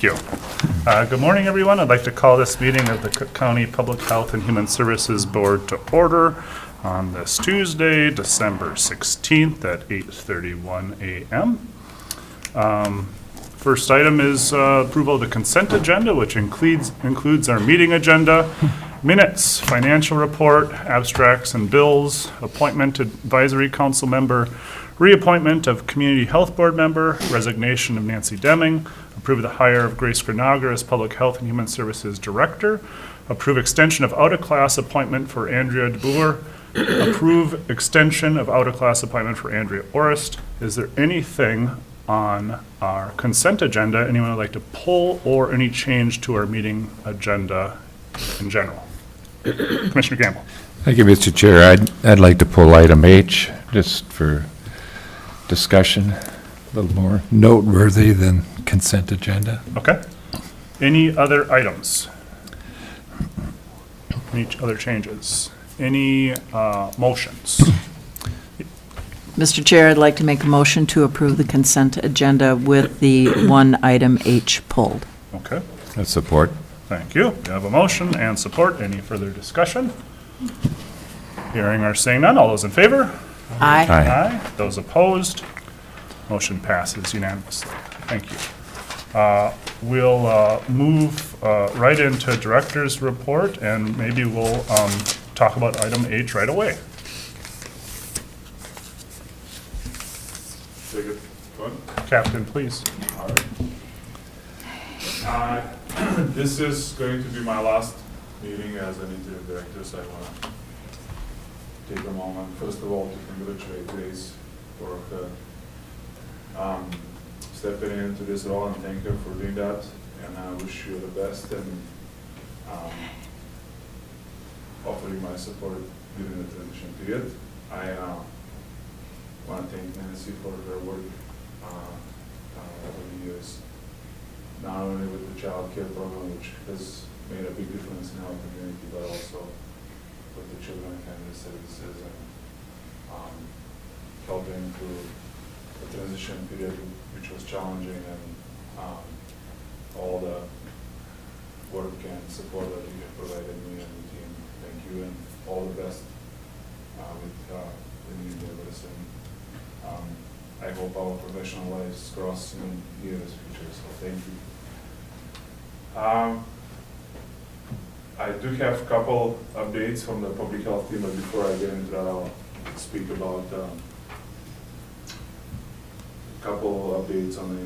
Thank you. Good morning, everyone. I'd like to call this meeting of the Cook County Public Health and Human Services Board to order on this Tuesday, December 16th at 8:31 a.m. First item is approval of the consent agenda, which includes our meeting agenda, minutes, financial report, abstracts and bills, appointment to advisory council member, reappointment of community health board member, resignation of Nancie Demming, approve the hire of Grace Grinager as Public Health and Human Services Director, approve extension of out-of-class appointment for Andrea DeBoer, approve extension of out-of-class appointment for Andrea Orest. Is there anything on our consent agenda anyone would like to pull or any change to our meeting agenda in general? Commissioner Campbell. Thank you, Mr. Chair. I'd like to pull item H just for discussion, a little more noteworthy than consent agenda. Okay. Any other items? Any other changes? Any motions? Mr. Chair, I'd like to make a motion to approve the consent agenda with the one item H pulled. Okay. Support. Thank you. We have a motion and support. Any further discussion? Hearing or seeing none. All those in favor? Aye. Aye. Those opposed? Motion passes unanimously. Thank you. We'll move right into director's report, and maybe we'll talk about item H right away. Captain, please. All right. This is going to be my last meeting as an interim director, so I want to take a moment, first of all, to congratulate Grace for her stepping into this role, and thank her for doing that. And I wish you the best and offer you my support during the transition period. I want to thank Nancie for her work over the years, not only with the child care program, which has made a big difference in our community, but also with the children and family services and helping through the transition period, which was challenging, and all the work and support that you have provided me and the team. Thank you, and all the best with the new endeavors. And I hope our professional lives cross in the nearest future, so thank you. I do have a couple updates from the public health team, but before I get into that, I'll speak about a couple updates on the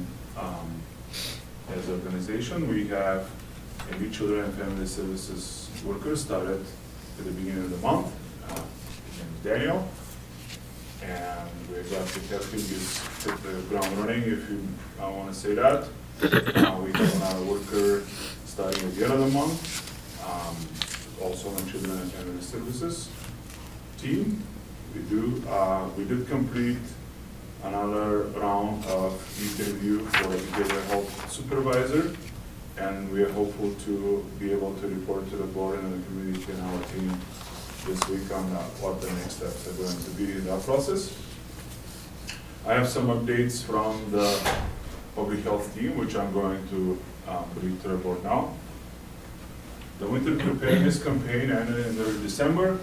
as an organization. We have a new children and family services worker started at the beginning of the month. His name is Daniel. And we're glad to have him hit the ground running, if you want to say that. We have another worker starting at the end of the month, also on Children and Family Services team. We did complete another round of interview for the behavioral health supervisor, and we are hopeful to be able to report to the board and the community and our team this week on what the next steps are going to be in that process. I have some updates from the public health team, which I'm going to bring to the board now. The winter preparedness campaign ended in early December.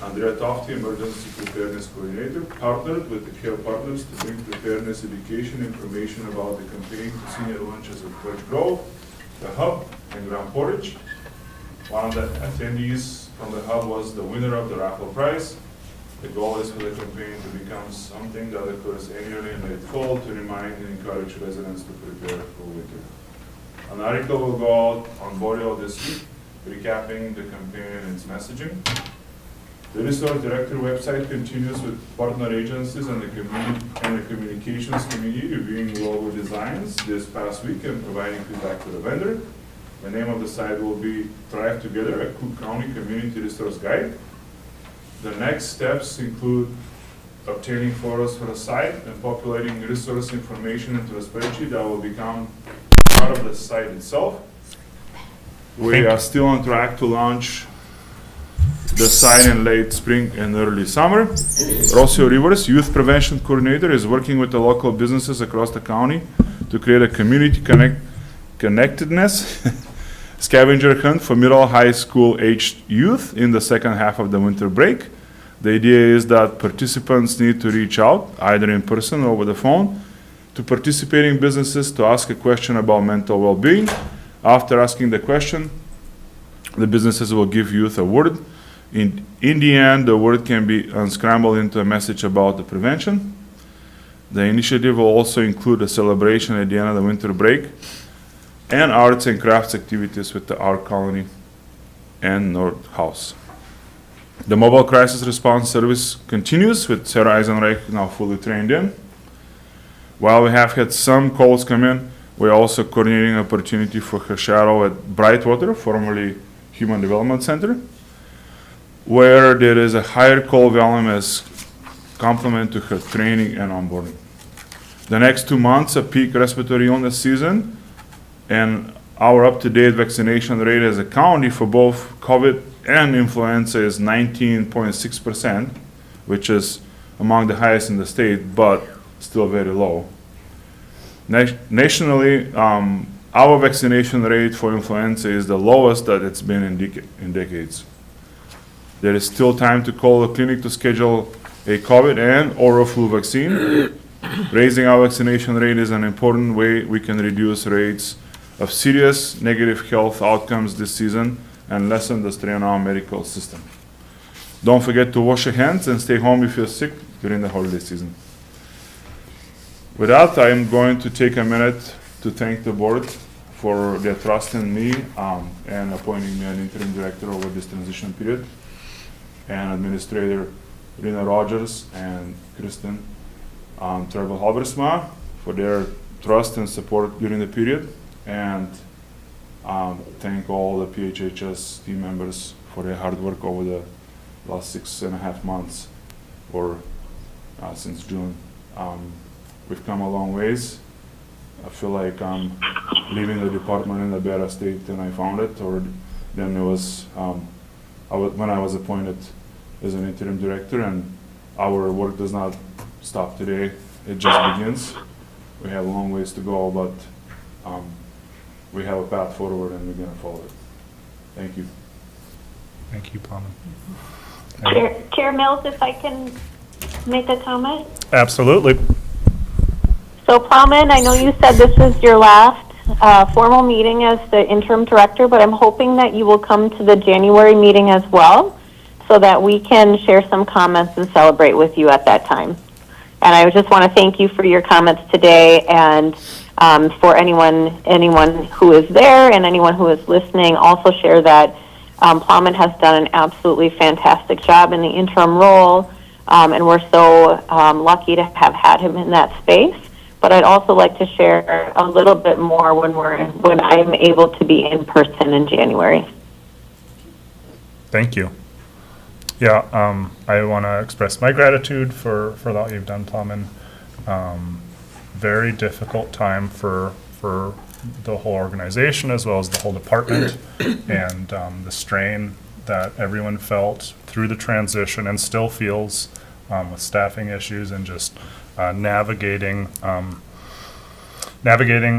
Andrea, Emergency Preparedness Coordinator, partnered with the care partners to bring preparedness education information about the campaign to senior lunches at Birch Grove, the Hub, and Grand Portage. One of the attendees from the Hub was the winner of the raffle prize. The goal is for the campaign to become something that occurs annually in late fall to remind and encourage residents to prepare for winter. An article will go out on Boreal this week, recapping the campaign and its messaging. The Resource Director website continues with partner agencies and the communications committee reviewing logo designs this past week and providing feedback to the vendor. The name of the site will be Thrive Together, a Cook County Community Resource Guide. The next steps include obtaining photos for the site and populating resource information into a spreadsheet that will become part of the site itself. We are still on track to launch the site in late spring and early summer. Rocio Rivers, Youth Prevention Coordinator, is working with the local businesses across the county to create a community connectedness scavenger hunt for middle high school aged youth in the second half of the winter break. The idea is that participants need to reach out, either in person or over the phone, to participating businesses to ask a question about mental well-being. After asking the question, the businesses will give youth a word. In the end, the word can be unscrambled into a message about the prevention. The initiative will also include a celebration at the end of the winter break and arts and crafts activities with the Art Colony and North House. The mobile crisis response service continues with Sarah Eisenreich now fully trained in. While we have had some calls come in, we're also coordinating an opportunity for her shadow at Brightwater, formerly Human Development Center, where there is a higher call volume as complement to her training and onboarding. The next 2 months, a peak respiratory illness season, and our up-to-date vaccination rate as a county for both COVID and influenza is 19.6%, which is among the highest in the state, but still very low. Nationally, our vaccination rate for influenza is the lowest that it's been in decades. There is still time to call a clinic to schedule a COVID and oral flu vaccine. Raising our vaccination rate is an important way we can reduce rates of serious negative health outcomes this season and lessen the strain on our medical system. Don't forget to wash your hands and stay home if you're sick during the holiday season. With that, I am going to take a minute to thank the board for their trust in me and appointing me an interim director over this transition period, and Administrator Rina Rogers and Kristen Trebel Halbersma for their trust and support during the period, and thank all the PHHS team members for their hard work over the last 6.5 months or since June. We've come a long ways. I feel like I'm leaving the department in a better state than I found it, or than it was when I was appointed as an interim director, and our work does not stop today. It just begins. We have a long ways to go, but we have a path forward and we're going to follow it. Thank you. Thank you, Plowman. Chair Mills, if I can make a comment? Absolutely. So Plowman, I know you said this is your last formal meeting as the interim director, but I'm hoping that you will come to the January meeting as well, so that we can share some comments and celebrate with you at that time. And I just want to thank you for your comments today, and for anyone who is there and anyone who is listening, also share that Plowman has done an absolutely fantastic job in the interim role, and we're so lucky to have had him in that space. But I'd also like to share a little bit more when I'm able to be in person in January. Thank you. Yeah, I want to express my gratitude for all you've done, Plowman. Very difficult time for the whole organization as well as the whole department, and the strain that everyone felt through the transition and still feels with staffing issues and just navigating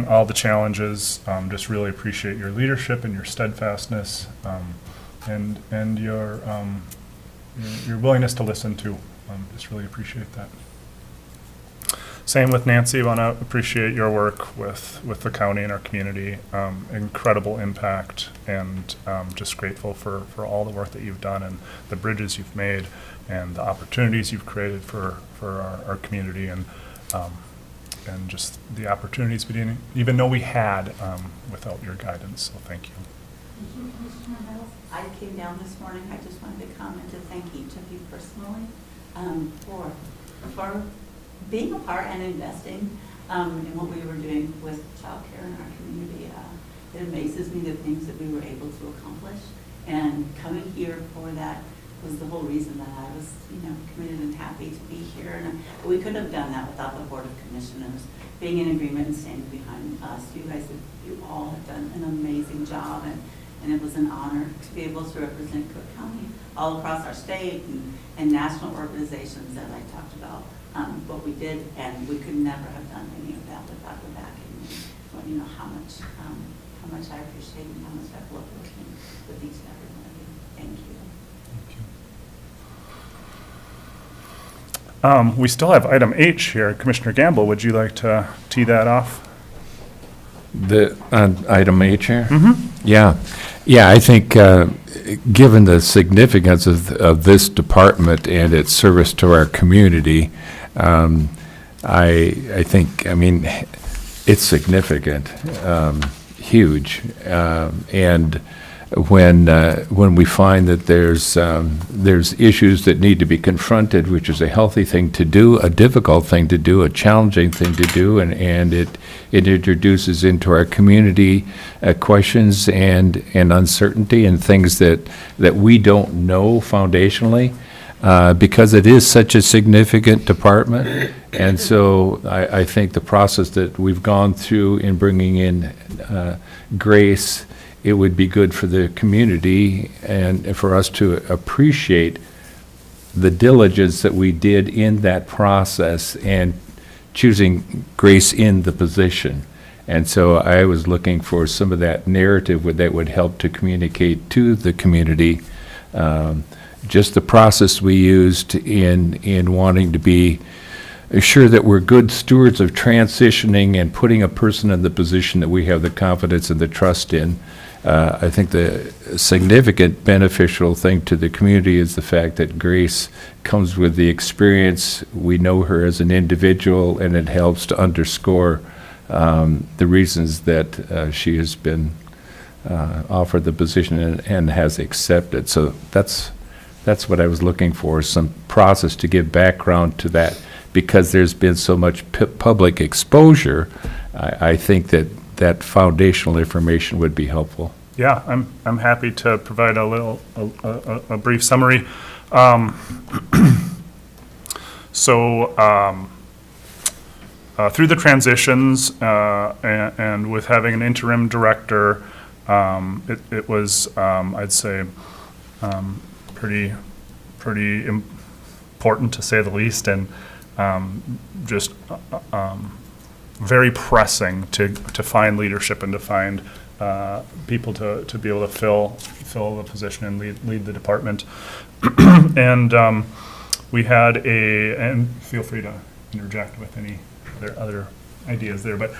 all the challenges. Just really appreciate your leadership and your steadfastness, and your willingness to listen too. Just really appreciate that. Same with Nancie. I want to appreciate your work with the county and our community. Incredible impact, and just grateful for all the work that you've done and the bridges you've made and the opportunities you've created for our community, and just the opportunities we didn't even know we had without your guidance. So thank you. I came down this morning. I just wanted to comment to thank each of you personally for being a part and investing in what we were doing with childcare in our community. It amazes me the things that we were able to accomplish, and coming here for that was the whole reason that I was, committed and happy to be here. And we couldn't have done that without the Board of Commissioners being in agreement and standing behind us. You all have done an amazing job, and it was an honor to be able to represent Cook County all across our state and national organizations that I talked about. What we did, and we could never have done any of that without the backing. let you know how much I appreciate and how much I've loved working with each and every one of you. Thank you. We still have item H here. Commissioner Gamble, would you like to tee that off? On item H here? Yeah. Yeah, I think, given the significance of this department and its service to our community, I think, I mean, it's significant, huge. And when we find that there's issues that need to be confronted, which is a healthy thing to do, a difficult thing to do, a challenging thing to do, and it introduces into our community questions and uncertainty and things that we don't know foundationally, because it is such a significant department. And so I think the process that we've gone through in bringing in Grace, it would be good for the community and for us to appreciate the diligence that we did in that process and choosing Grace in the position. And so I was looking for some of that narrative that would help to communicate to the community just the process we used in wanting to be sure that we're good stewards of transitioning and putting a person in the position that we have the confidence and the trust in. I think the significant beneficial thing to the community is the fact that Grace comes with the experience. We know her as an individual, and it helps to underscore the reasons that she has been offered the position and has accepted. So that's what I was looking for, some process to give background to that. Because there's been so much public exposure, I think that foundational information would be helpful. Yeah, I'm happy to provide a brief summary. Through the transitions and with having an interim director, it was I'd say pretty important, to say the least, and just very pressing to find leadership and to find people to be able to fill the position and lead the department. And we had and feel free to interject with any other ideas there, but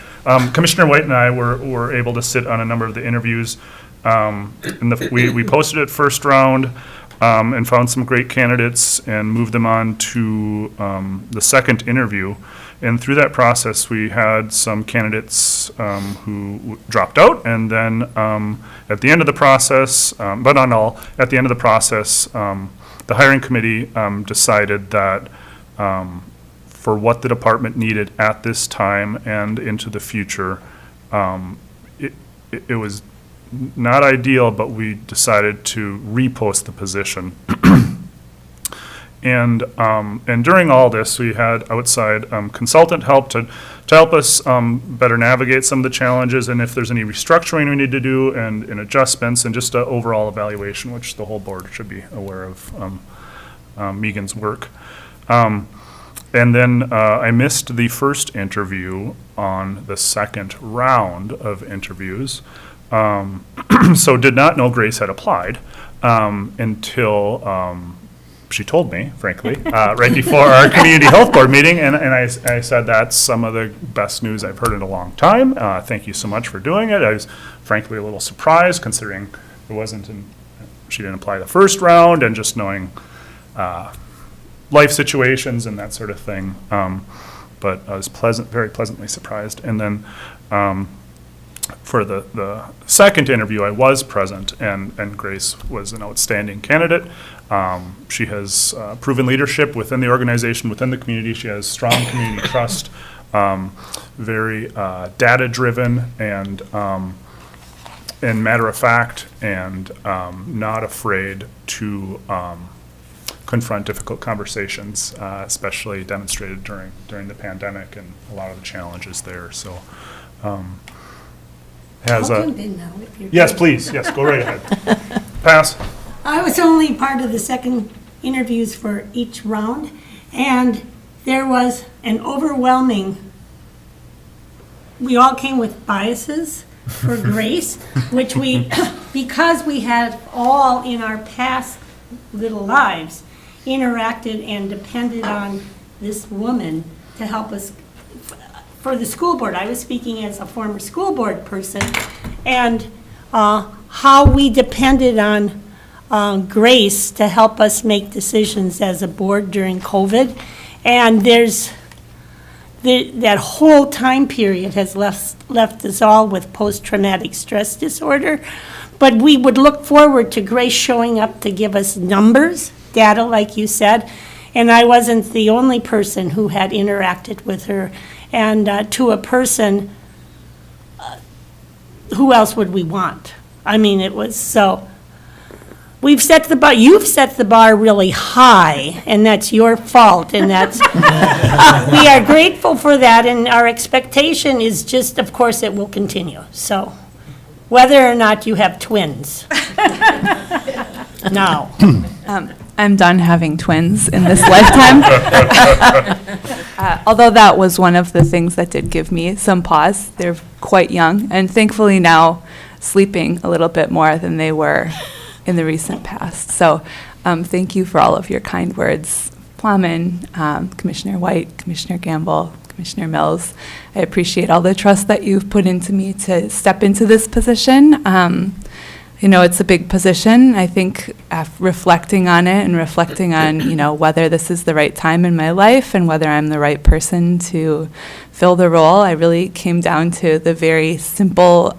Commissioner White and I were able to sit on a number of the interviews. We posted it first round. And found some great candidates and moved them on to the second interview. And through that process, we had some candidates who dropped out. And then at the end of the process, but not all, at the end of the process, the hiring committee decided that for what the department needed at this time and into the future, it was not ideal, but we decided to repost the position. And during all this, we had outside consultant help to help us better navigate some of the challenges, and if there's any restructuring we need to do, and adjustments, and just an overall evaluation, which the whole board should be aware of Megan's work. And then I missed the first interview on the second round of interviews. So did not know Grace had applied until she told me, frankly, right before our community health board meeting, and I said, that's some of the best news I've heard in a long time. Thank you so much for doing it. I was frankly a little surprised, considering she didn't apply the first round, and just knowing life situations and that sort of thing. But I was very pleasantly surprised. And then for the second interview, I was present, and Grace was an outstanding candidate. She has proven leadership within the organization, within the community. She has strong community trust, very data-driven and matter of fact, and not afraid to confront difficult conversations, especially demonstrated during the pandemic and a lot of the challenges there. So. I'll jump in now, if you're Yes, good. please. Yes, go right ahead. Pass. I was only part of the second interviews for each round, and there was an overwhelming we all came with biases for grace, which we, because we had all in our past little lives interacted and depended on this woman to help us for the school board. I was speaking as a former school board person, and how we depended on Grace to help us make decisions as a board during COVID. And that whole time period has left us all with post-traumatic stress disorder. But we would look forward to Grace showing up to give us numbers, data, like you said. And I wasn't the only person who had interacted with her. And to a person, who else would we want? I mean, it was so. We've set the bar, you've set the bar really high, and that's your fault, and that's, we are grateful for that, and our expectation is just, of course, it will continue, so, whether or not you have twins. Now. I'm done having twins in this lifetime. Although that was one of the things that did give me some pause. They're quite young, and thankfully now sleeping a little bit more than they were in the recent past. So thank you for all of your kind words, Plowman, Commissioner White, Commissioner Gamble, Commissioner Mills. I appreciate all the trust that you've put into me to step into this position. You know, it's a big position. I think reflecting on it and reflecting on, you know, whether this is the right time in my life and whether I'm the right person to fill the role, I really came down to the very simple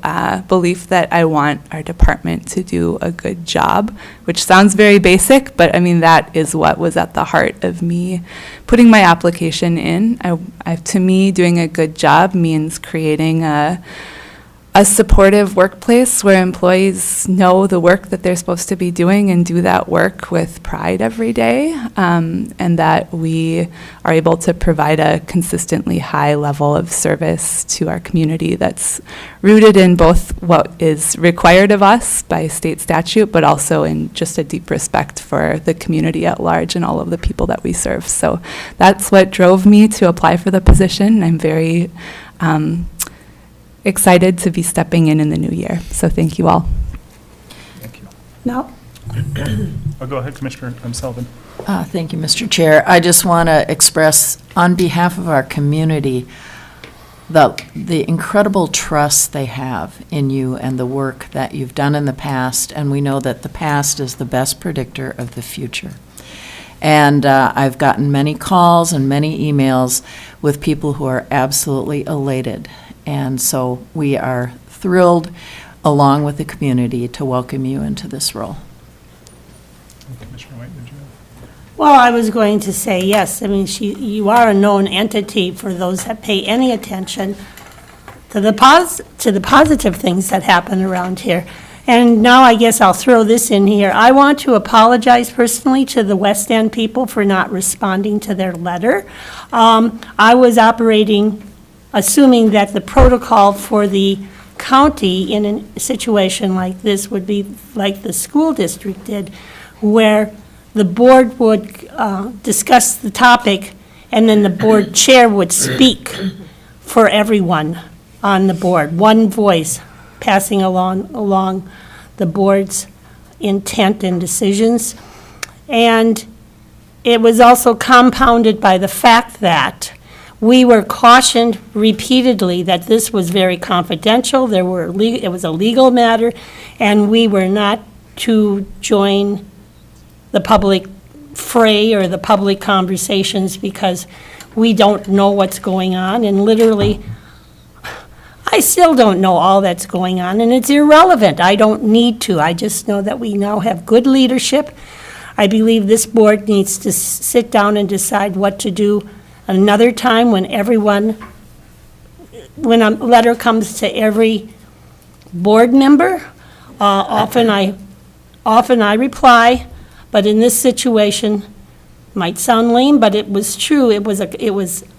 belief that I want our department to do a good job, which sounds very basic, but I mean, that is what was at the heart of me putting my application in. To me, doing a good job means creating a supportive workplace where employees know the work that they're supposed to be doing and do that work with pride every day, and that we are able to provide a consistently high level of service to our community that's rooted in both what is required of us by state statute, but also in just a deep respect for the community at large and all of the people that we serve. So that's what drove me to apply for the position. I'm very excited to be stepping in the new year. So thank you all. Thank you. No? I'll go ahead, Commissioner Sullivan. Thank you, Mr. Chair. I just want to express, on behalf of our community, the incredible trust they have in you and the work that you've done in the past, and we know that the past is the best predictor of the future. And I've gotten many calls and many emails with people who are absolutely elated. And so we are thrilled, along with the community, to welcome you into this role. Commissioner White, did you have? Well, I was going to say yes. I mean, you are a known entity for those that pay any attention to the positive things that happen around here. And now I guess I'll throw this in here. I want to apologize personally to the West End people for not responding to their letter. I was assuming that the protocol for the county in a situation like this would be like the school district did, where the board would discuss the topic, and then the board chair would speak for everyone on the board, one voice passing along the board's intent and decisions. And it was also compounded by the fact that we were cautioned repeatedly that this was very confidential. It was a legal matter, and we were not to join the public fray or the public conversations because we don't know what's going on. And literally, I still don't know all that's going on, and it's irrelevant. I don't need to. I just know that we now have good leadership. I believe this board needs to sit down and decide what to do another time when a letter comes to every board member. Often I reply, but in this situation, might sound lame, but it was true. It was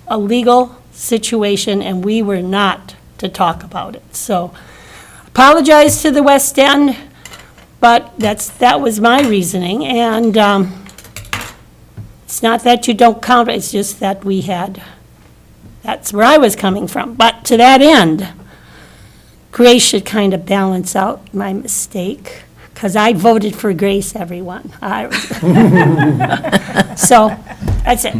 a legal situation, and we were not to talk about it. So, apologize to the West End, but that was my reasoning, and it's not that you don't count, it's just that That's where I was coming from. But to that end, Grace should kind of balance out my mistake, because I voted for Grace, everyone. So, that's it.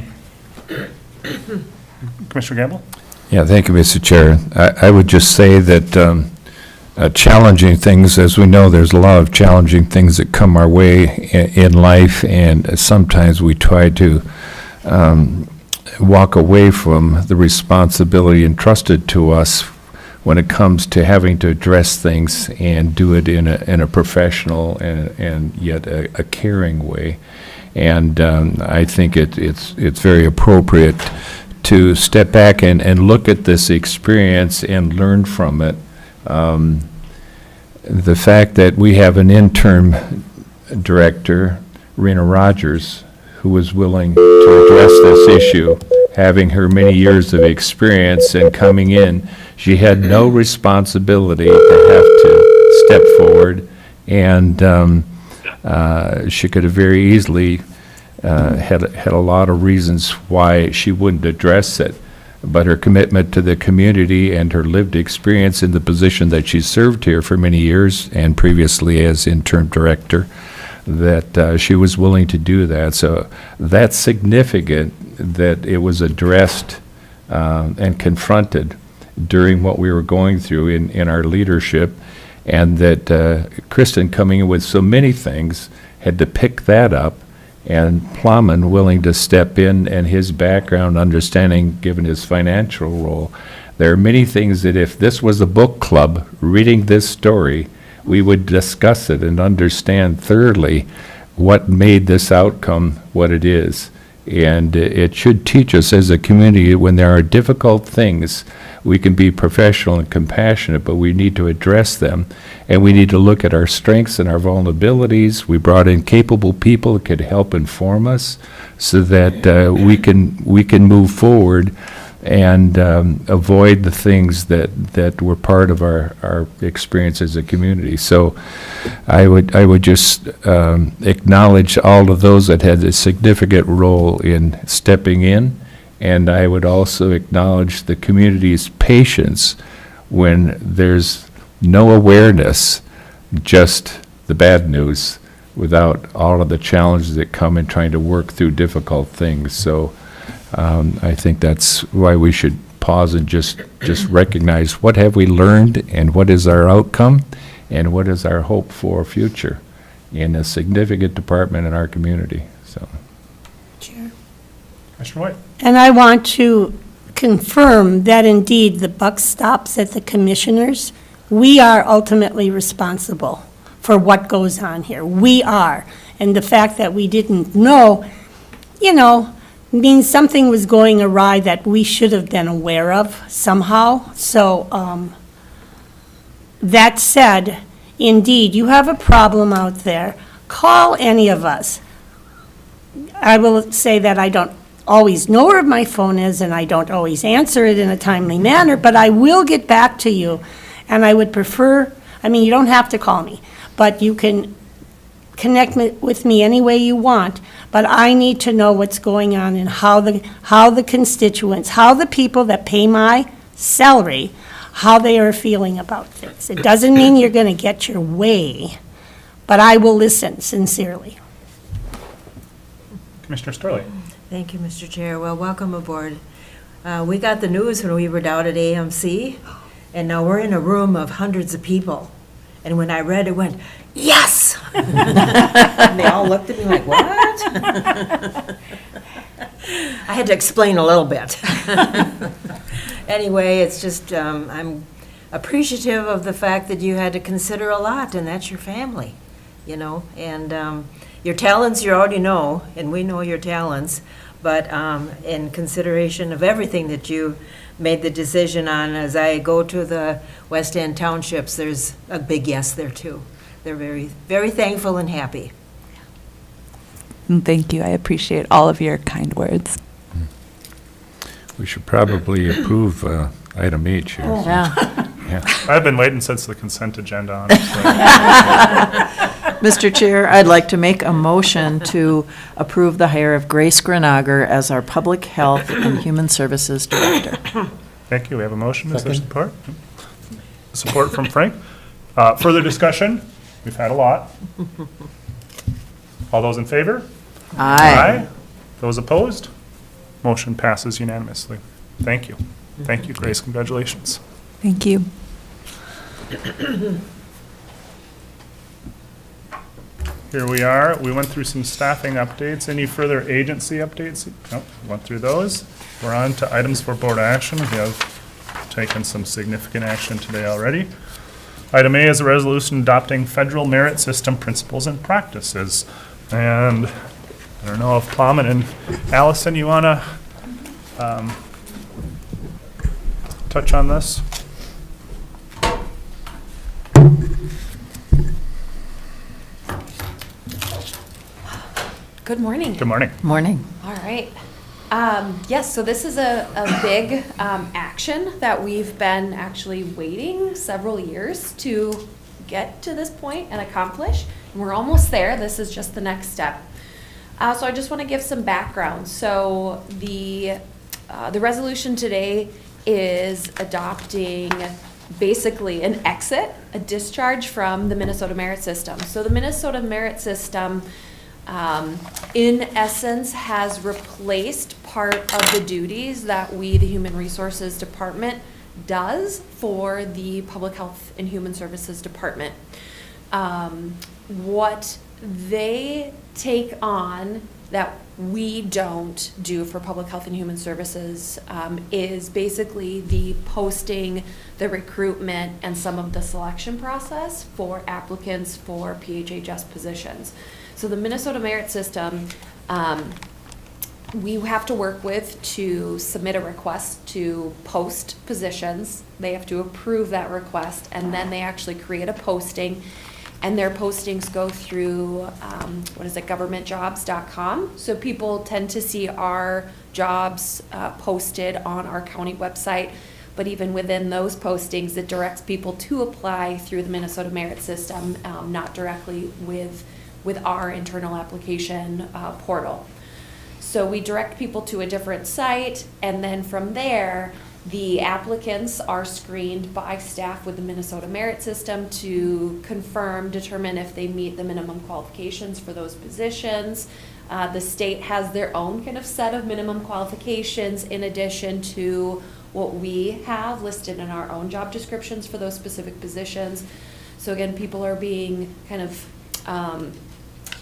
Commissioner Gamble? Yeah, thank you, Mr. Chair. I would just say that challenging things, as we know, there's a lot of challenging things that come our way in life, and sometimes we try to walk away from the responsibility entrusted to us when it comes to having to address things and do it in a professional and yet a caring way. And I think it's very appropriate to step back and look at this experience and learn from it. The fact that we have an interim director, Rena Rogers, who was willing to address this issue, having her many years of experience and coming in, she had no responsibility to have to step forward, and she could have very easily had a lot of reasons why she wouldn't address it. But her commitment to the community and her lived experience in the position that she served here for many years and previously as interim director, that she was willing to do that. So that's significant that it was addressed and confronted during what we were going through in our leadership, and that Kristen, coming in with so many things, had to pick that up, and Plowman willing to step in, and his background understanding, given his financial role. There are many things that if this was a book club reading this story, we would discuss it and understand thoroughly what made this outcome what it is. And it should teach us as a community, when there are difficult things, we can be professional and compassionate, but we need to address them. And we need to look at our strengths and our vulnerabilities. We brought in capable people that could help inform us so that we can move forward and avoid the things that were part of our experience as a community. So I would just acknowledge all of those that had a significant role in stepping in, and I would also acknowledge the community's patience when there's no awareness, just the bad news, without all of the challenges that come in trying to work through difficult things. So I think that's why we should pause and just recognize what have we learned and what is our outcome and what is our hope for future in a significant department in our community. So, Chair. Commissioner White? And I want to confirm that indeed the buck stops at the commissioners. We are ultimately responsible for what goes on here. We are. And the fact that we didn't know, means something was going awry that we should have been aware of somehow. So that said, indeed, you have a problem out there. Call any of us. I will say that I don't always know where my phone is, and I don't always answer it in a timely manner, but I will get back to you. And I would prefer, you don't have to call me, but you can connect with me any way you want, but I need to know what's going on and how the constituents, how the people that pay my salary, how they are feeling about this. It doesn't mean you're going to get your way, but I will listen sincerely. Commissioner Sterling? Thank you, Mr. Chair. Well, welcome aboard. We got the news when we were down at AMC, and now we're in a room of hundreds of people. And when I read it, went, yes! And they all looked at me like, what? I had to explain a little bit. Anyway, it's just, I'm appreciative of the fact that you had to consider a lot, and that's your family, and your talents you already know, and we know your talents, but in consideration of everything that you made the decision on, as I go to the West End townships, there's a big yes there too. They're very, very thankful and happy. And thank you. I appreciate all of your kind words. we should probably approve item H here. Yeah. Yeah. I've been waiting since the consent agenda, honestly. Mr. Chair, I'd like to make a motion to approve the hire of Grace Grinager as our Public Health and Human Services Director. Thank you. We have a motion. Is there support? Support from Frank. Further discussion? We've had a lot. All those in favor? Aye. Those opposed? Motion passes unanimously. Thank you. Thank you, Grace. Congratulations. Thank you. Here we are. We went through some staffing updates. Any further agency updates? Nope, went through those. We're on to items for board action. We have taken some significant action today already. Item A is a resolution adopting federal merit system principles and practices. And I don't know if Plowman and Allison, you want to touch on this? Good morning. Good morning. Morning. All right. Yes, so this is a big action that we've been actually waiting several years to get to this point and accomplish. And we're almost there. This is just the next step. So I just want to give some background. So the resolution today is adopting basically an exit, a discharge from the Minnesota Merit System. So the Minnesota Merit System in essence, has replaced part of the duties that we, the Human Resources Department, does for the Public Health and Human Services Department. What they take on that we don't do for Public Health and Human Services is basically the posting, the recruitment, and some of the selection process for applicants for PHHS positions. So the Minnesota Merit System, we have to work with to submit a request to post positions. They have to approve that request, and then they actually create a posting. And their postings go through, governmentjobs.com. So people tend to see our jobs posted on our county website. But even within those postings, it directs people to apply through the Minnesota Merit System, not directly with our internal application portal. So we direct people to a different site, and then from there, the applicants are screened by staff with the Minnesota Merit System to determine if they meet the minimum qualifications for those positions. The state has their own kind of set of minimum qualifications in addition to what we have listed in our own job descriptions for those specific positions. So again, people are being kind of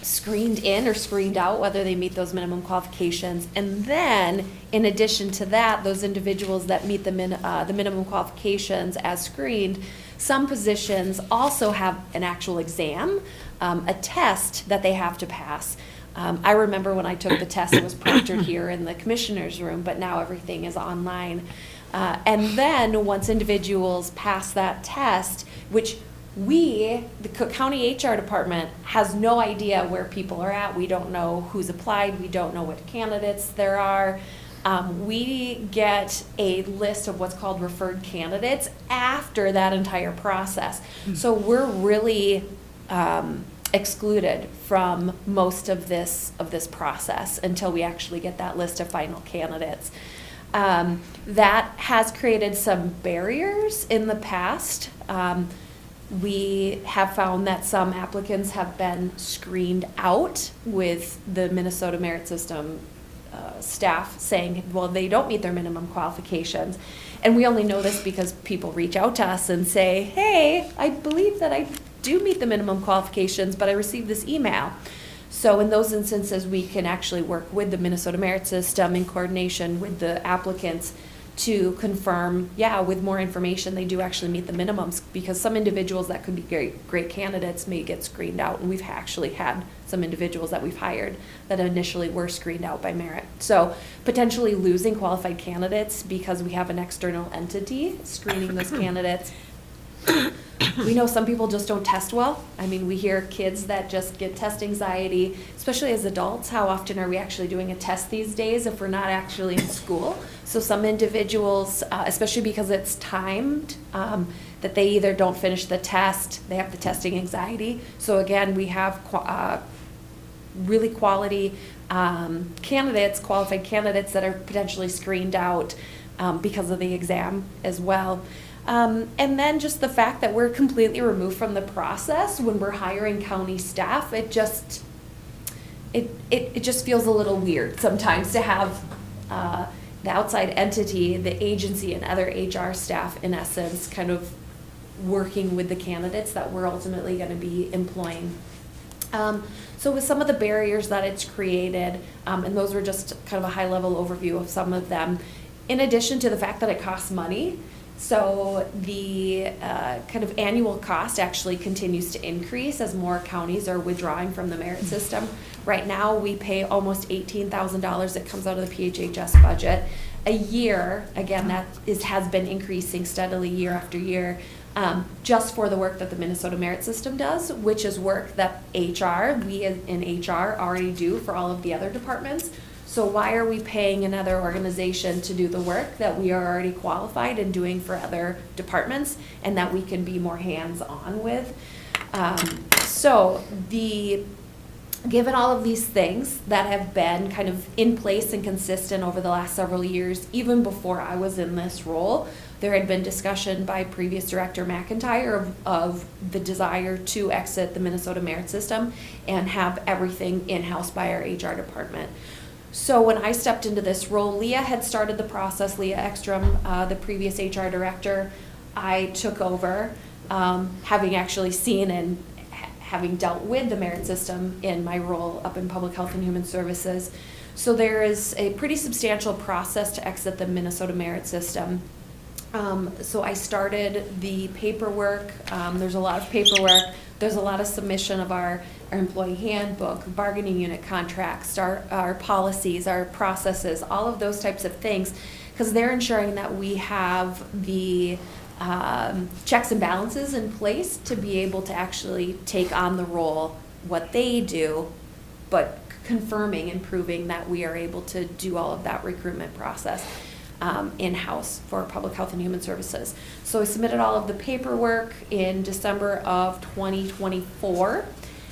screened in or screened out, whether they meet those minimum qualifications. And then, in addition to that, those individuals that meet the minimum qualifications as screened, some positions also have an actual exam, a test that they have to pass. I remember when I took the test, it was proctored here in the commissioner's room, but now everything is online. And then, once individuals pass that test, which the county HR department has no idea where people are at. We don't know who's applied. We don't know what candidates there are. We get a list of what's called referred candidates after that entire process. So we're really excluded from most of this process until we actually get that list of final candidates. That has created some barriers in the past. We have found that some applicants have been screened out with the Minnesota Merit System staff saying, well, they don't meet their minimum qualifications. And we only know this because people reach out to us and say, hey, I believe that I do meet the minimum qualifications, but I received this email. So in those instances, we can actually work with the Minnesota Merit System in coordination with the applicants to confirm, with more information, they do actually meet the minimums, because some individuals that could be great candidates may get screened out, and we've actually had some individuals that we've hired that initially were screened out by merit. So potentially losing qualified candidates because we have an external entity screening those candidates. We know some people just don't test well. I mean, we hear kids that just get test anxiety, especially as adults. How often are we actually doing a test these days if we're not actually in school? So some individuals, especially because it's timed, that they either don't finish the test, they have the testing anxiety. So again, we have really quality candidates, qualified candidates that are potentially screened out because of the exam as well. And then just the fact that we're completely removed from the process when we're hiring county staff, it just feels a little weird sometimes to have the outside entity, the agency, and other HR staff, in essence, kind of working with the candidates that we're ultimately going to be employing. So with some of the barriers that it's created, and those were just kind of a high-level overview of some of them, in addition to the fact that it costs money. So the kind of annual cost actually continues to increase as more counties are withdrawing from the merit system. Right now, we pay almost $18,000 that comes out of the PHHS budget a year. Again, that has been increasing steadily year after year, just for the work that the Minnesota Merit System does, which is work that we in HR already do for all of the other departments. So why are we paying another organization to do the work that we are already qualified and doing for other departments, and that we can be more hands-on with? Given all of these things that have been kind of in place and consistent over the last several years, even before I was in this role, there had been discussion by previous Director McIntyre of the desire to exit the Minnesota Merit System and have everything in-house by our HR department. So when I stepped into this role, Leah had started the process, Leah Ekstrom, the previous HR director. I took over, having actually seen and having dealt with the merit system in my role up in Public Health and Human Services. So there is a pretty substantial process to exit the Minnesota Merit System. So I started the paperwork. There's a lot of paperwork. There's a lot of submission of our employee handbook, bargaining unit contracts, our policies, our processes, all of those types of things, because they're ensuring that we have the checks and balances in place to be able to actually take on the role, what they do, but confirming and proving that we are able to do all of that recruitment process in-house for Public Health and Human Services. So I submitted all of the paperwork in December of 2024,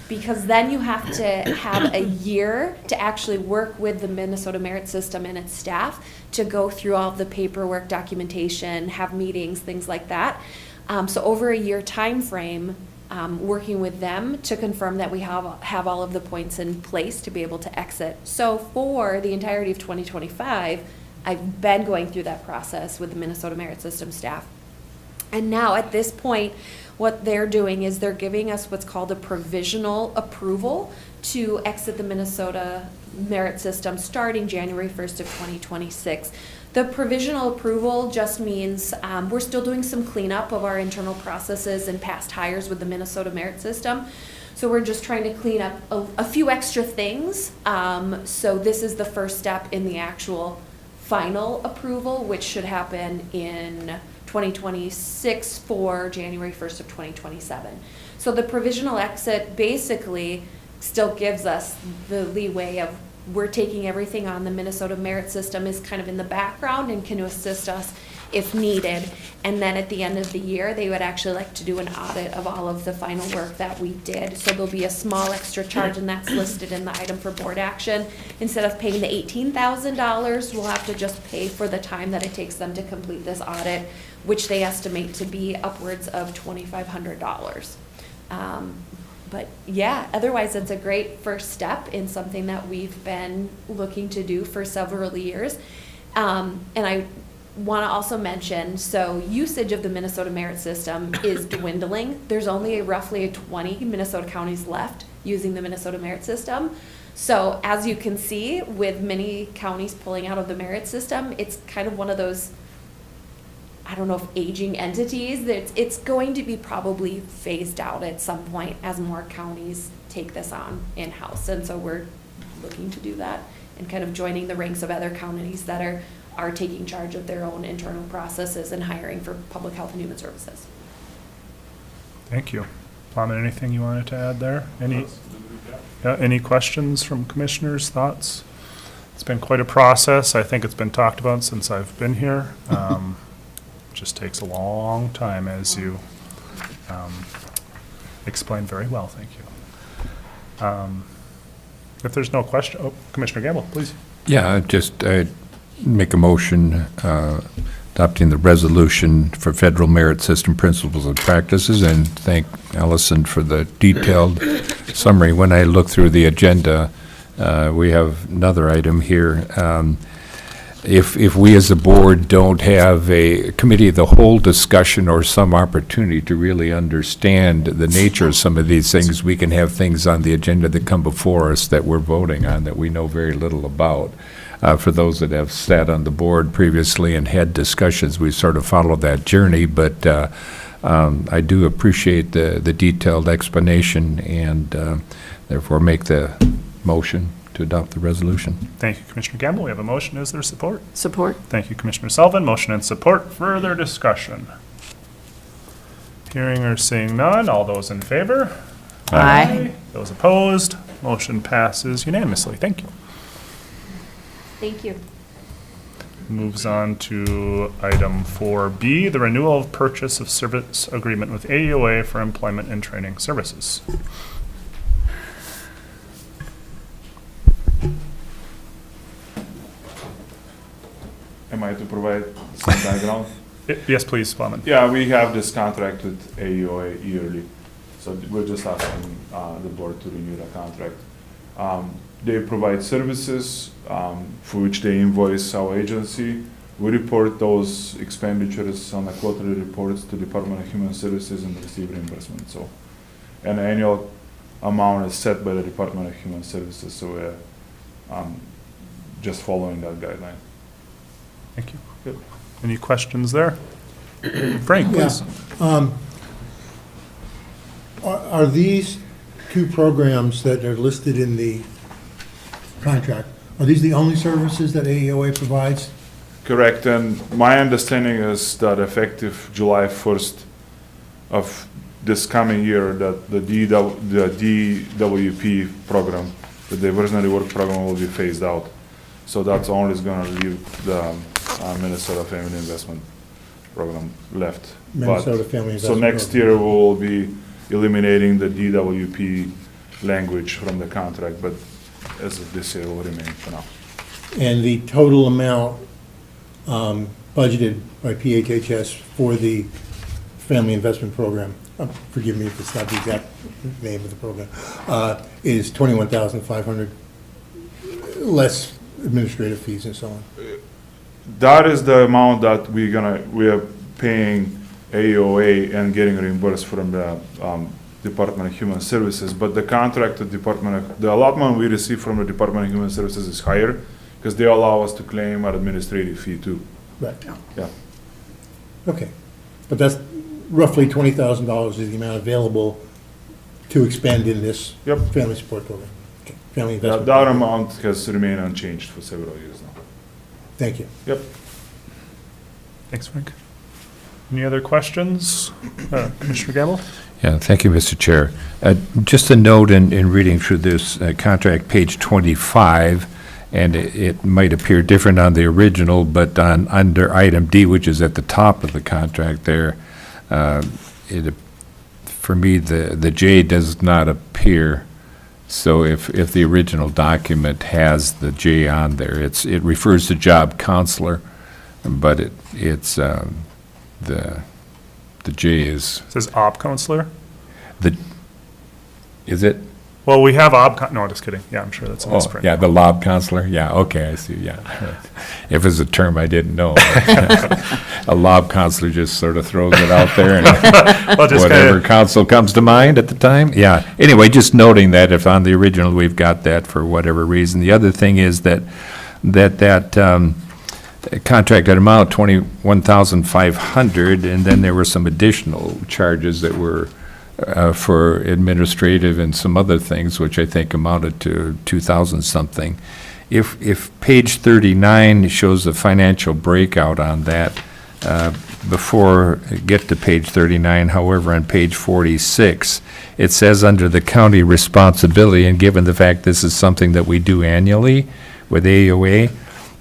because then you have to have a year to actually work with the Minnesota Merit System and its staff to go through all of the paperwork, documentation, have meetings, things like that. So over a year time frame, working with them to confirm that we have all of the points in place to be able to exit. So for the entirety of 2025, I've been going through that process with the Minnesota Merit System staff. And now at this point, what they're doing is they're giving us what's called a provisional approval to exit the Minnesota Merit System starting January 1st of 2026. The provisional approval just means we're still doing some cleanup of our internal processes and past hires with the Minnesota Merit System. So we're just trying to clean up a few extra things. So this is the first step in the actual final approval, which should happen in 2026 for January 1st of 2027. So the provisional exit basically still gives us the leeway of we're taking everything on. The Minnesota Merit System is kind of in the background and can assist us if needed. And then at the end of the year, they would actually like to do an audit of all of the final work that we did. So there'll be a small extra charge, and that's listed in the item for board action. Instead of paying the $18,000, we'll have to just pay for the time that it takes them to complete this audit, which they estimate to be upwards of $2,500. But yeah, otherwise it's a great first step in something that we've been looking to do for several years. And I want to also mention, so usage of the Minnesota Merit System is dwindling. There's only roughly 20 Minnesota counties left using the Minnesota Merit System. So as you can see, with many counties pulling out of the merit system, it's kind of one of those, I don't know if aging entities, that it's going to be probably phased out at some point as more counties take this on in-house. And so we're looking to do that and kind of joining the ranks of other counties that are taking charge of their own internal processes and hiring for Public Health and Human Services. Thank you. Plowman, anything you wanted to add there? Any questions from commissioners, thoughts? It's been quite a process. I think it's been talked about since I've been here. Just takes a long time, as you explained very well, thank you. If there's no question, Commissioner Gamble, please. Yeah, I'd make a motion adopting the resolution for federal merit system principles and practices, and thank Allison for the detailed summary. When I look through the agenda, we have another item here. If we as a board don't have a committee of the whole discussion or some opportunity to really understand the nature of some of these things, we can have things on the agenda that come before us that we're voting on that we know very little about. For those that have sat on the board previously and had discussions, we sort of followed that journey, but I do appreciate the detailed explanation and therefore make the motion to adopt the resolution. Thank you, Commissioner Gamble. We have a motion. Is there support? Support. Thank you, Commissioner Sullivan. Motion and support. Further discussion. Hearing or seeing none. All those in favor? Aye. Those opposed? Motion passes unanimously. Thank you. Thank you. Moves on to item 4B, the renewal of purchase of service agreement with AEOA for employment and training services. Am I to provide some background? Yes, please, Flaman. Yeah, we have this contract with AEOA yearly, so we're just asking the board to renew the contract. They provide services for which they invoice our agency. We report those expenditures on the quarterly reports to Department of Human Services and receive reimbursement. So an annual amount is set by the Department of Human Services, so we're just following that guideline. Thank you. Good. Any questions there? Frank, please. Are these two programs that are listed in the contract, are these the only services that AEOA provides? Correct, and my understanding is that effective July 1st of this coming year, that the DWP program, the diversionary work program, will be phased out. So that's only going to leave the Minnesota Family Investment Program left. Minnesota Family So Investment next Program. year, we'll be eliminating the DWP language from the contract, but as of this year, will remain for now. And the total amount budgeted by PHHS for the Family Investment Program, forgive me if it's not the exact name of the program, is $21,500, less administrative fees and so on. That is the amount that we are paying AEOA and getting reimbursed from the Department of Human Services, but the contract the allotment we receive from the Department of Human Services is higher because they allow us to claim an administrative fee too. Right. Yeah. Okay. But that's roughly $20,000 is the amount available to expend in this Yep. family support program. Okay. Family That, investment. that program. amount has remained unchanged for several years now. Thank you. Yep. Thanks, Frank. Any other questions? Commissioner Gamble? Yeah, thank you, Mr. Chair. Just a note in reading through this contract, page 25, and it might appear different on the original, but under item D, which is at the top of the contract there, for me, the J does not appear. So if the original document has the J on there, it refers to job counselor, but it's the J is, It says OB counselor. is it? Well, we have no, just kidding. Yeah, I'm sure that's a misprint. Yeah, the lob counselor, yeah, okay, I see, yeah. If it's a term I didn't know. A lob counselor just sort of throws it out there and Well, just whatever kinda, counsel comes to mind at the time, yeah. Anyway, just noting that if on the original we've got that for whatever reason. The other thing is that contracted amount, $21,500, and then there were some additional charges that were for administrative and some other things, which I think amounted to 2,000 something. If page 39 shows the financial breakout on that, before I get to page 39, however, on page 46, it says under the county responsibility, and given the fact this is something that we do annually with AEOA,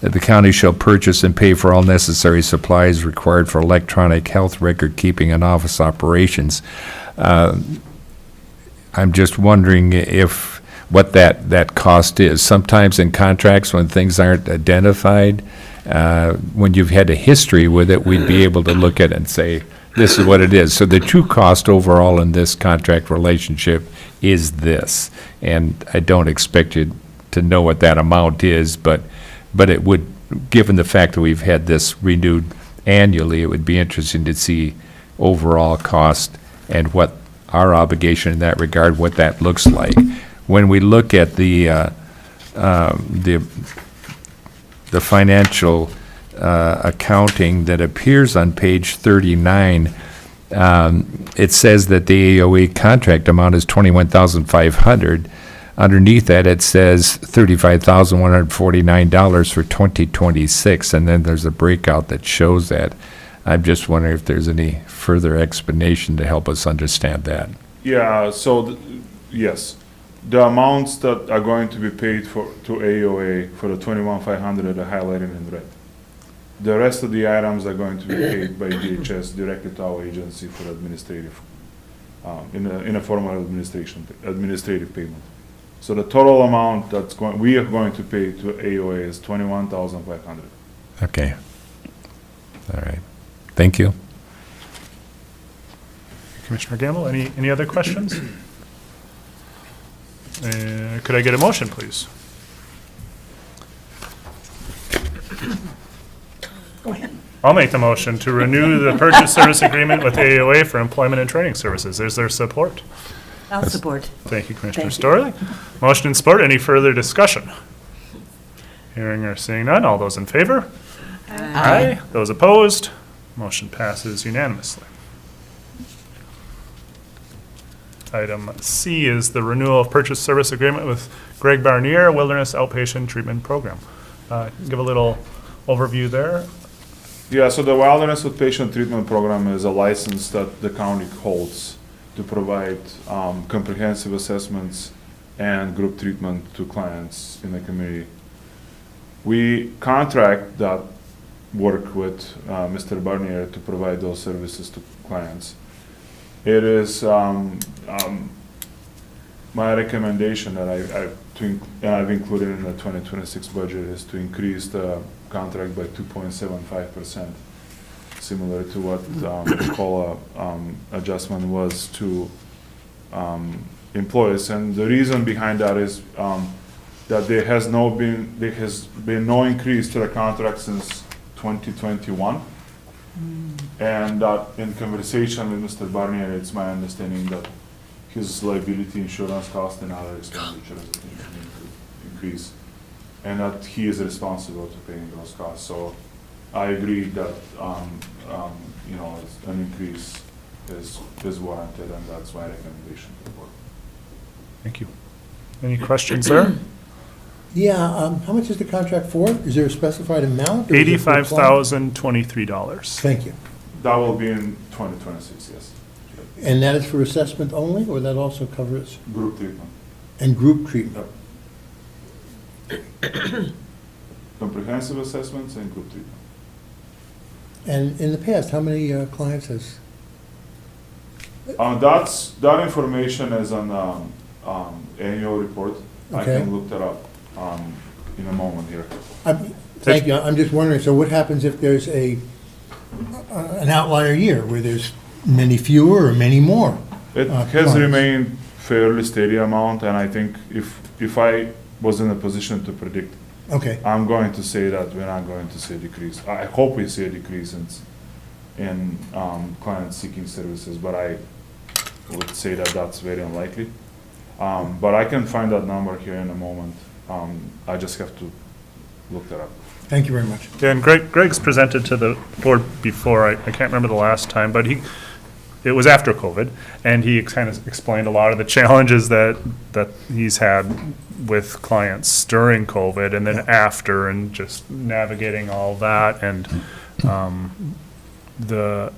that the county shall purchase and pay for all necessary supplies required for electronic health record keeping and office operations. I'm just wondering what that cost is. Sometimes in contracts, when things aren't identified, when you've had a history with it, we'd be able to look at it and say, this is what it is. So the true cost overall in this contract relationship is this. And I don't expect you to know what that amount is, but it would, given the fact that we've had this renewed annually, it would be interesting to see overall cost and what our obligation in that regard, what that looks like. When we look at the financial accounting that appears on page 39, it says that the AEOA contract amount is $21,500. Underneath that, it says $35,149 for 2026, and then there's a breakout that shows that. I'm just wondering if there's any further explanation to help us understand that. Yeah, so, yes. The amounts that are going to be paid to AEOA for the 21,500 are highlighted in red. The rest of the items are going to be paid by DHS directly to our agency for administrative, in a form of administrative payment. So the total amount we are going to pay to AEOA is 21,500. Okay. All right. Thank you. Commissioner Gamble, any other questions? Could I get a motion, please? Go ahead. I'll make the motion to renew the purchase service agreement with AEOA for employment and training services. Is there support? I'll support. Thank you, Commissioner Thank Storley. Motion and support. Any further discussion? Hearing or seeing none. All those in favor? Aye. Those opposed? Motion passes unanimously. Item C is the renewal of purchase service agreement with Greg Barnier, Wilderness Outpatient Treatment Program. Give a little overview there. Yeah, so the Wilderness Outpatient Treatment Program is a license that the county holds to provide comprehensive assessments and group treatment to clients in the community. We contract that work with Mr. Barnier to provide those services to clients. It is my recommendation that I've included in the 2026 budget is to increase the contract by 2.75%, similar to what the COLA adjustment was to employees. And the reason behind that is that there has been no increase to the contract since 2021. And that in conversation with Mr. Barnier, it's my understanding that his liability insurance cost and other expenditures continue to increase, and that he is responsible to paying those costs. So I agree that an increase is warranted, and that's my recommendation to the board. Thank you. Any questions there? Yeah, how much is the contract for? Is there a specified amount? or is it per client? $85,023. Thank you. That will be in 2026, yes. And that is for assessment only, or that also covers, Group treatment. and group treatment? Comprehensive assessments and group treatment. And in the past, how many clients has, That information is on annual report. I Okay. can look that up in a moment here. thank you, I'm just wondering, so what happens if there's an outlier year where there's many fewer or many more? It has clients? remained fairly steady amount, and I think if I was in a position to predict, Okay, I'm going to say that we're not going to see a decrease. I hope we see a decrease in clients seeking services, but I would say that that's very unlikely. But I can find that number here in a moment. I just have to look that up. thank you very much. Yeah, and Greg's presented to the board before, I can't remember the last time, but it was after COVID, and he kind of explained a lot of the challenges that he's had with clients during COVID and then after, and just navigating all that, and the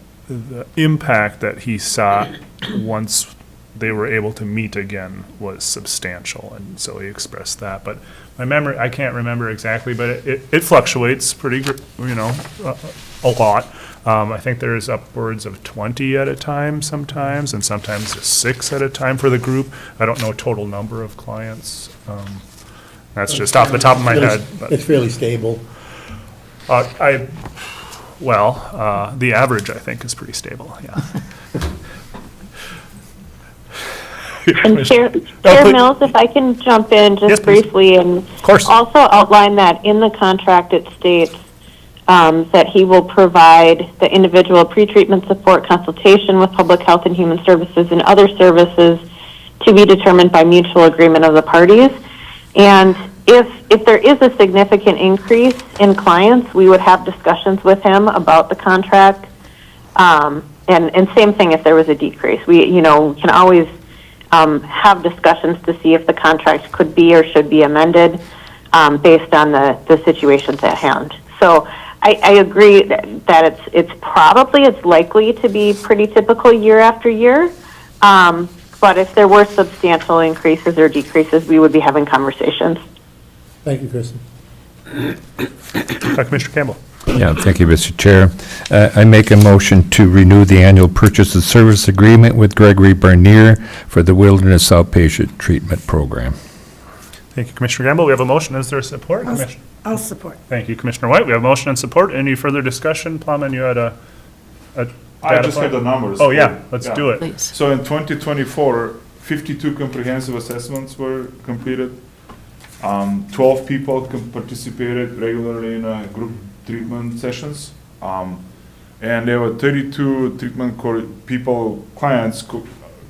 impact that he saw once they were able to meet again was substantial, and so he expressed that. But my memory, I can't remember exactly, but it fluctuates pretty, a lot. I think there's upwards of 20 at a time sometimes, and sometimes just 6 at a time for the group. I don't know total number of clients. That's just off the top of my head. But, It's fairly stable. the average, I think, is pretty stable, yeah. And Chair please. Mills, if I can jump in Yes, just please. briefly and course. also outline that in the contract it states that he will provide the individual pretreatment support consultation with public health and human services and other services to be determined by mutual agreement of the parties. And if there is a significant increase in clients, we would have discussions with him about the contract. And same thing if there was a decrease. We, can always have discussions to see if the contract could be or should be amended based on the situations at hand. So I agree that it's likely to be pretty typical year after year. But if there were substantial increases or decreases, we would be having conversations. Thank you, Kristen. Commissioner Campbell. Yeah, thank you, Mr. Chair. I make a motion to renew the annual purchase of service agreement with Gregory Bernier for the Wilderness Outpatient Treatment Program. Thank you, Commissioner Campbell. We have a motion. Is there support? I'll support. Thank you, Commissioner White. We have a motion and support. Any further discussion? Plowman, you had a I data just point? had the numbers. Oh, yeah, let's do it. Please. So in 2024, 52 comprehensive assessments were completed. 12 people participated regularly in group treatment sessions. And there were 32 clients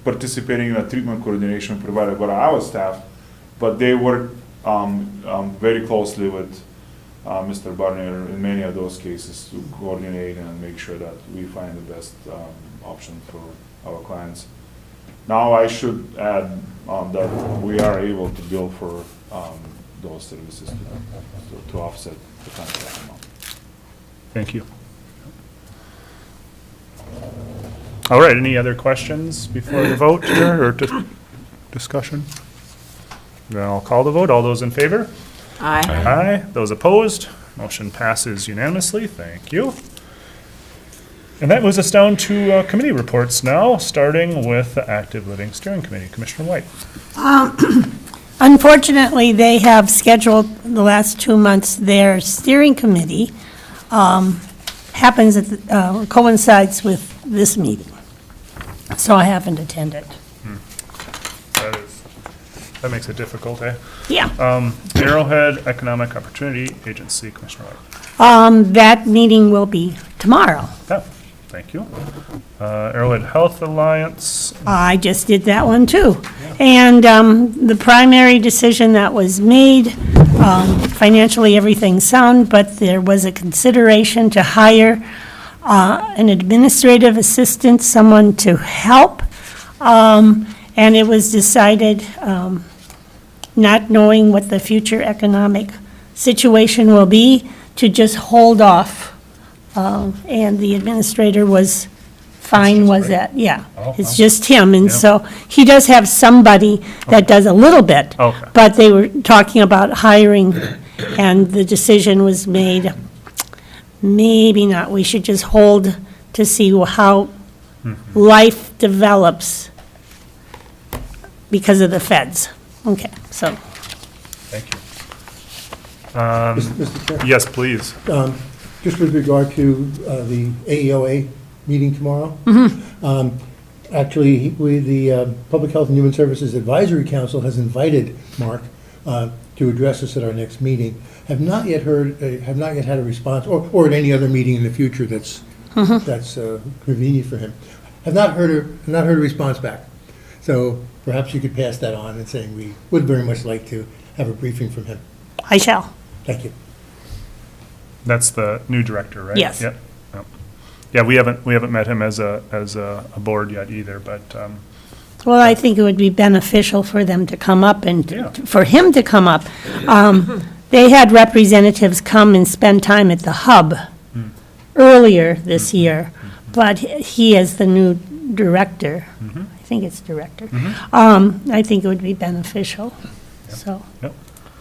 participating in a treatment coordination provided by our staff, but they worked very closely with Mr. Barnier in many of those cases to coordinate and make sure that we find the best option for our clients. Now I should add that we are able to bill for those services to offset the contract amount. Thank you. All right, any other questions before the vote here, or discussion? Then I'll call the vote. All those in favor? Aye. Aye. Those opposed? Motion passes unanimously. Thank you. And that moves us down to committee reports now, starting with the Active Living Steering Committee. Commissioner White. Unfortunately, they have scheduled the last 2 months, their steering committee happens at coincides with this meeting. So I haven't attended. That makes it difficult, eh? Yeah. Arrowhead Economic Opportunity Agency, Commissioner White. That meeting will be tomorrow. Yeah, thank you. Arrowhead Health Alliance. I just did that one too. And the primary decision that was made, financially everything's sound, but there was a consideration to hire an administrative assistant, someone to help. And it was decided, not knowing what the future economic situation will be, to just hold off. And the administrator was fine with that, yeah. Oh, It's wow. just him, and Yeah. so he does have somebody that does a little bit. Okay. But they were talking about hiring, and the decision was made, maybe not, we should just hold to see how life develops because of the feds. Okay, so. Thank you. Mr. Chair, Yes, please. just with regard to the AEOA meeting tomorrow. Actually, the Public Health and Human Services Advisory Council has invited Mark to address us at our next meeting. Have not yet had a response, or at any other meeting in the future that's convenient for him. Have not heard a response back. So perhaps you could pass that on and saying we would very much like to have a briefing from him. I shall. Thank you. That's the new director, right? Yes. Yep. Yep. Yeah, we haven't met him as a board yet either, but, Well, I think it would be beneficial for them to come up and, Yeah. for him to come up. They had representatives come and spend time at the hub earlier this year, but he, as the new director, I think it's director. Mm-hmm. I think it would be beneficial, so.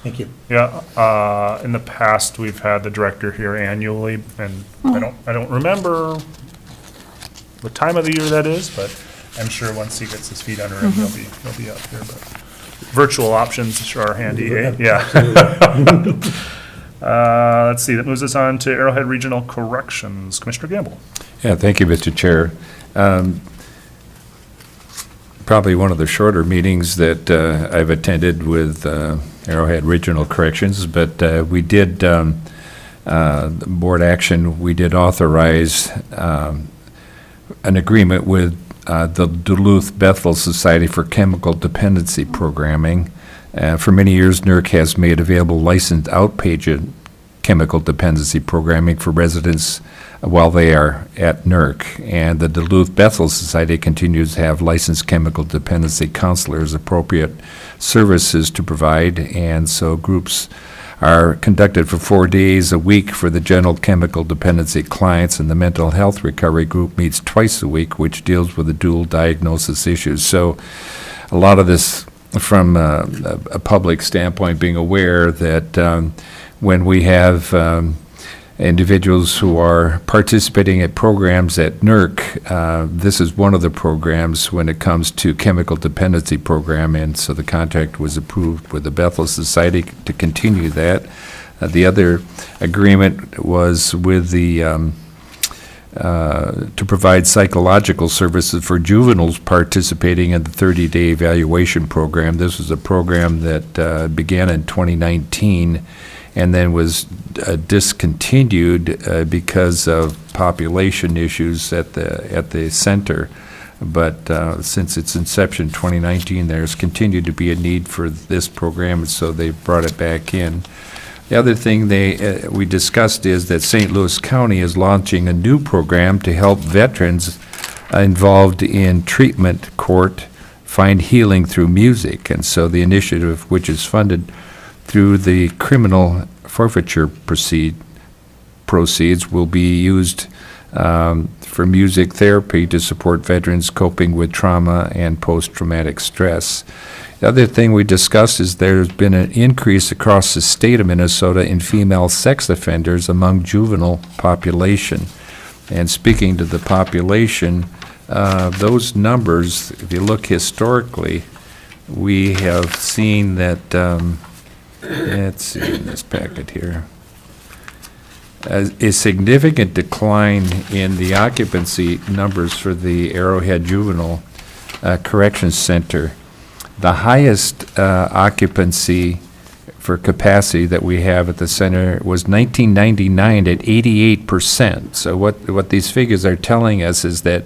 Thank you. Yeah, in the past, we've had the director here annually, and I don't remember what time of the year that is, but I'm sure once he gets his feet under him, he'll be up here, but virtual options sure are handy, eh? Yeah. Let's see, that moves us on to Arrowhead Regional Corrections. Commissioner Gamble. Yeah, thank you, Mr. Chair. Probably one of the shorter meetings that I've attended with Arrowhead Regional Corrections, but we did, board action, we did authorize an agreement with the Duluth Bethel Society for Chemical Dependency Programming. For many years, NERC has made available licensed outpatient chemical dependency programming for residents while they are at NERC. And the Duluth Bethel Society continues to have licensed chemical dependency counselors, appropriate services to provide. And so groups are conducted for 4 days a week for the general chemical dependency clients, and the mental health recovery group meets twice a week, which deals with the dual diagnosis issues. So a lot of this from a public standpoint, being aware that when we have individuals who are participating at programs at NERC, this is one of the programs when it comes to chemical dependency program, and so the contract was approved with the Bethel Society to continue that. The other agreement was with the to provide psychological services for juveniles participating in the 30-day evaluation program. This was a program that began in 2019 and then was discontinued because of population issues at the center. But since its inception in 2019, there's continued to be a need for this program, and so they brought it back in. The other thing we discussed is that St. Louis County is launching a new program to help veterans involved in treatment court find healing through music. And so the initiative, which is funded through the criminal forfeiture proceeds, will be used for music therapy to support veterans coping with trauma and post-traumatic stress. The other thing we discussed is there's been an increase across the state of Minnesota in female sex offenders among juvenile population. And speaking to the population, those numbers, if you look historically, we have seen that, let's see in this packet here, a significant decline in the occupancy numbers for the Arrowhead Juvenile Corrections Center. The highest occupancy for capacity that we have at the center was 1999 at 88%. So what these figures are telling us is that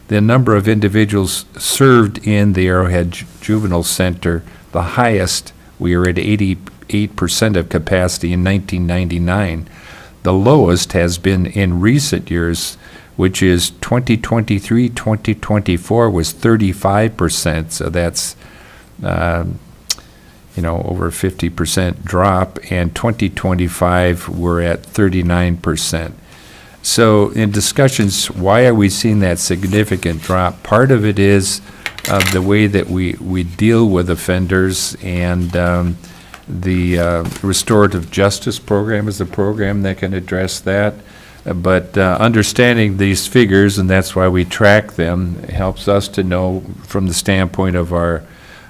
the number of individuals served in the Arrowhead Juvenile Center, the highest, we were at 88% of capacity in 1999. The lowest has been in recent years, which is 2023, 2024 was 35%. So that's over 50% drop, and 2025 we're at 39%. So in discussions, why are we seeing that significant drop? Part of it is the way that we deal with offenders, and the restorative justice program is a program that can address that. But understanding these figures, and that's why we track them, helps us to know from the standpoint of our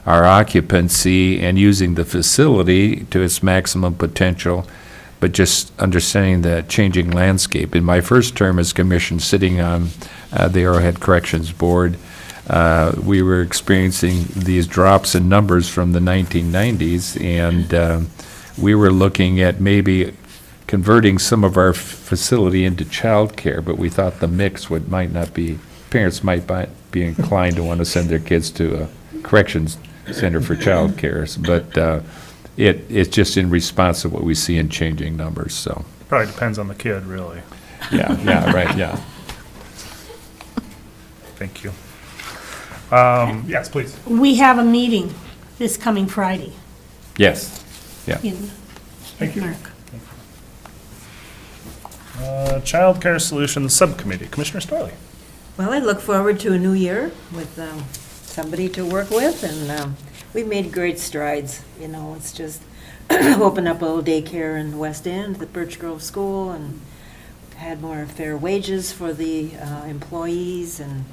occupancy and using the facility to its maximum potential, but just understanding the changing landscape. In my first term as commissioner, sitting on the Arrowhead Corrections Board, we were experiencing these drops in numbers from the 1990s, and we were looking at maybe converting some of our facility into child care, but we thought the mix parents might be inclined to want to send their kids to a corrections center for child care, but it's just in response to what we see in changing numbers, so. Probably depends on the kid, really. Yeah, right, yeah. Thank you. Yes, please. We have a meeting this coming Friday Yes, yeah. in Thank you. NERC. Child Care Solutions Subcommittee, Commissioner Storley. Well, I look forward to a new year with somebody to work with, and we've made great strides. You know, it's just opened up a little daycare in West End, the Birch Grove School, and had more fair wages for the employees and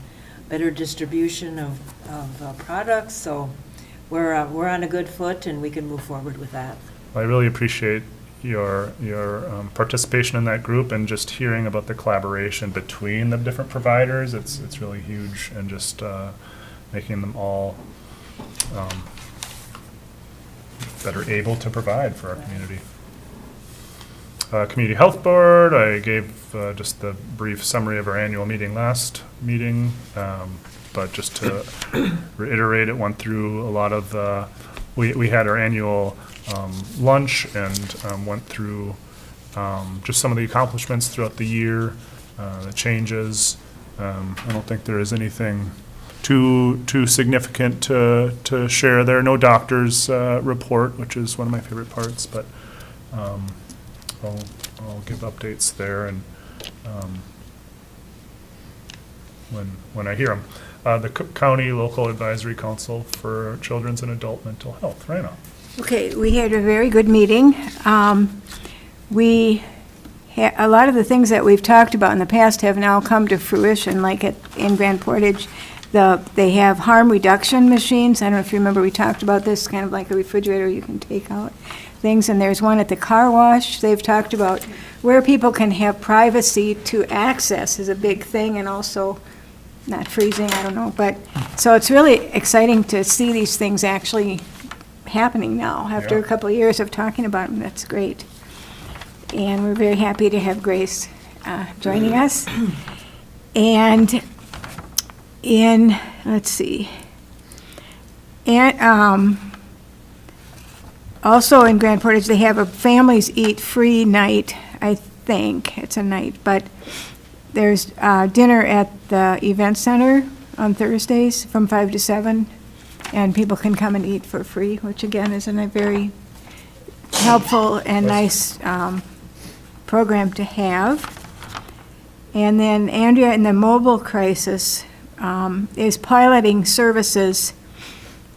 better distribution of products. So we're on a good foot, and we can move forward with that. I really appreciate your participation in that group and just hearing about the collaboration between the different providers. It's really huge, and just making them all better able to provide for our community. Community Health Board, I gave just the brief summary of our annual meeting last meeting, but just to reiterate, it went through a lot of, we had our annual lunch and went through just some of the accomplishments throughout the year, the changes. I don't think there is anything too significant to share there. No doctor's report, which is one of my favorite parts, but I'll give updates there and when I hear them. The Cook County Local Advisory Council for Children's and Adult Mental Health. Raina. Okay, we had a very good meeting. A lot of the things that we've talked about in the past have now come to fruition, like in Grand Portage. They have harm reduction machines. I don't know if you remember, we talked about this, kind of like a refrigerator you can take out things. And there's one at the car wash. They've talked about where people can have privacy to access is a big thing, and also not freezing, I don't know. But, so it's really exciting to see these things actually happening now after a couple of years of talking about them. That's great. And we're very happy to have Grace joining us. And let's see, and also in Grand Portage, they have a families eat free night. I think it's a night, but there's dinner at the event center on Thursdays from 5 to 7, and people can come and eat for free, which again is a very helpful and nice program to have. And then Andrea in the mobile crisis is piloting services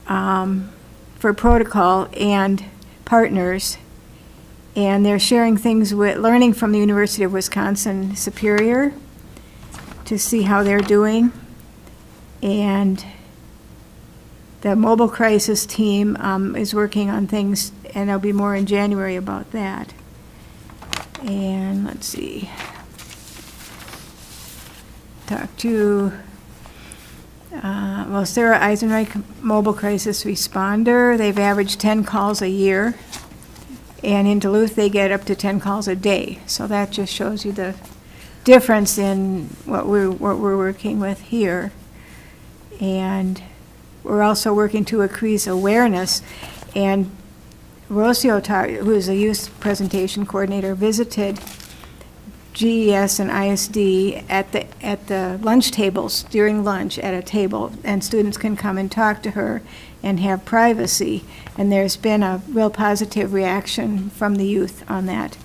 for protocol and partners, and they're sharing things with, learning from the University of Wisconsin Superior to see how they're doing. And the mobile crisis team is working on things, and there'll be more in January about that. And let's see, talk to Sarah Eisenreich, mobile crisis responder. They've averaged 10 calls a year, and in Duluth they get up to 10 calls a day. So that just shows you the difference in what we're working with here. And we're also working to increase awareness. And Rocio, who is a youth presentation coordinator, visited GES and ISD at the lunch tables during lunch at a table, and students can come and talk to her and have privacy. And there's been a real positive reaction from the youth on that.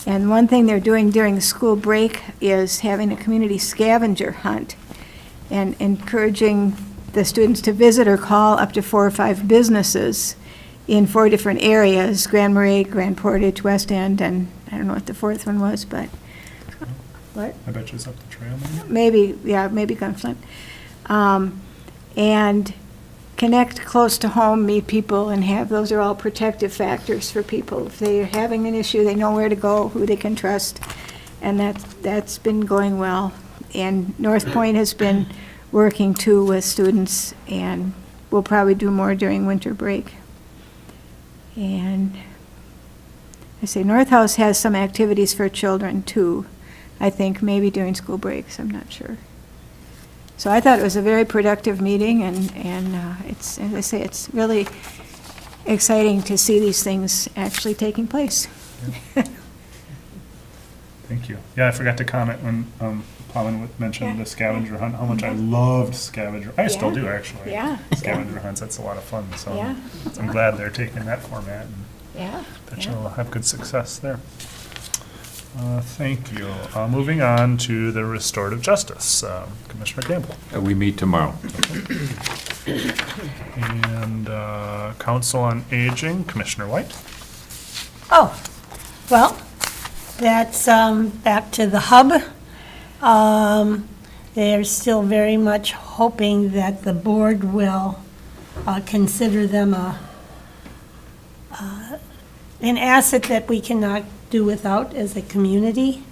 And one thing they're doing during the school break is having a community scavenger hunt and encouraging the students to visit or call up to 4 or 5 businesses in 4 different areas: Grand Marais, Grand Portage, West End, and I don't know what the 4th one was, but what? I bet you it's up the trail maybe. Maybe Gunflint. And connect close to home, meet people, and have, those are all protective factors for people. If they're having an issue, they know where to go, who they can trust, and that's been going well. And North Point has been working too with students, and we'll probably do more during winter break. And I say North House has some activities for children too, I think, maybe during school breaks, I'm not sure. So I thought it was a very productive meeting, and it's, as I say, it's really exciting to see these things actually taking place. Yeah. Thank you. Yeah, I forgot to comment when Pawan mentioned the scavenger hunt, how much I loved scavenger. I still do, actually. Yeah. Scavenger hunts, that's a lot of fun. So Yeah. I'm glad they're taking that format, and Yeah. bet you'll have good success there. Thank you. Moving on to the restorative justice. Commissioner Campbell. We meet tomorrow. And Council on Aging, Commissioner White. Oh, well, that's back to the hub. They're still very much hoping that the board will consider them an asset that we cannot do without as a community.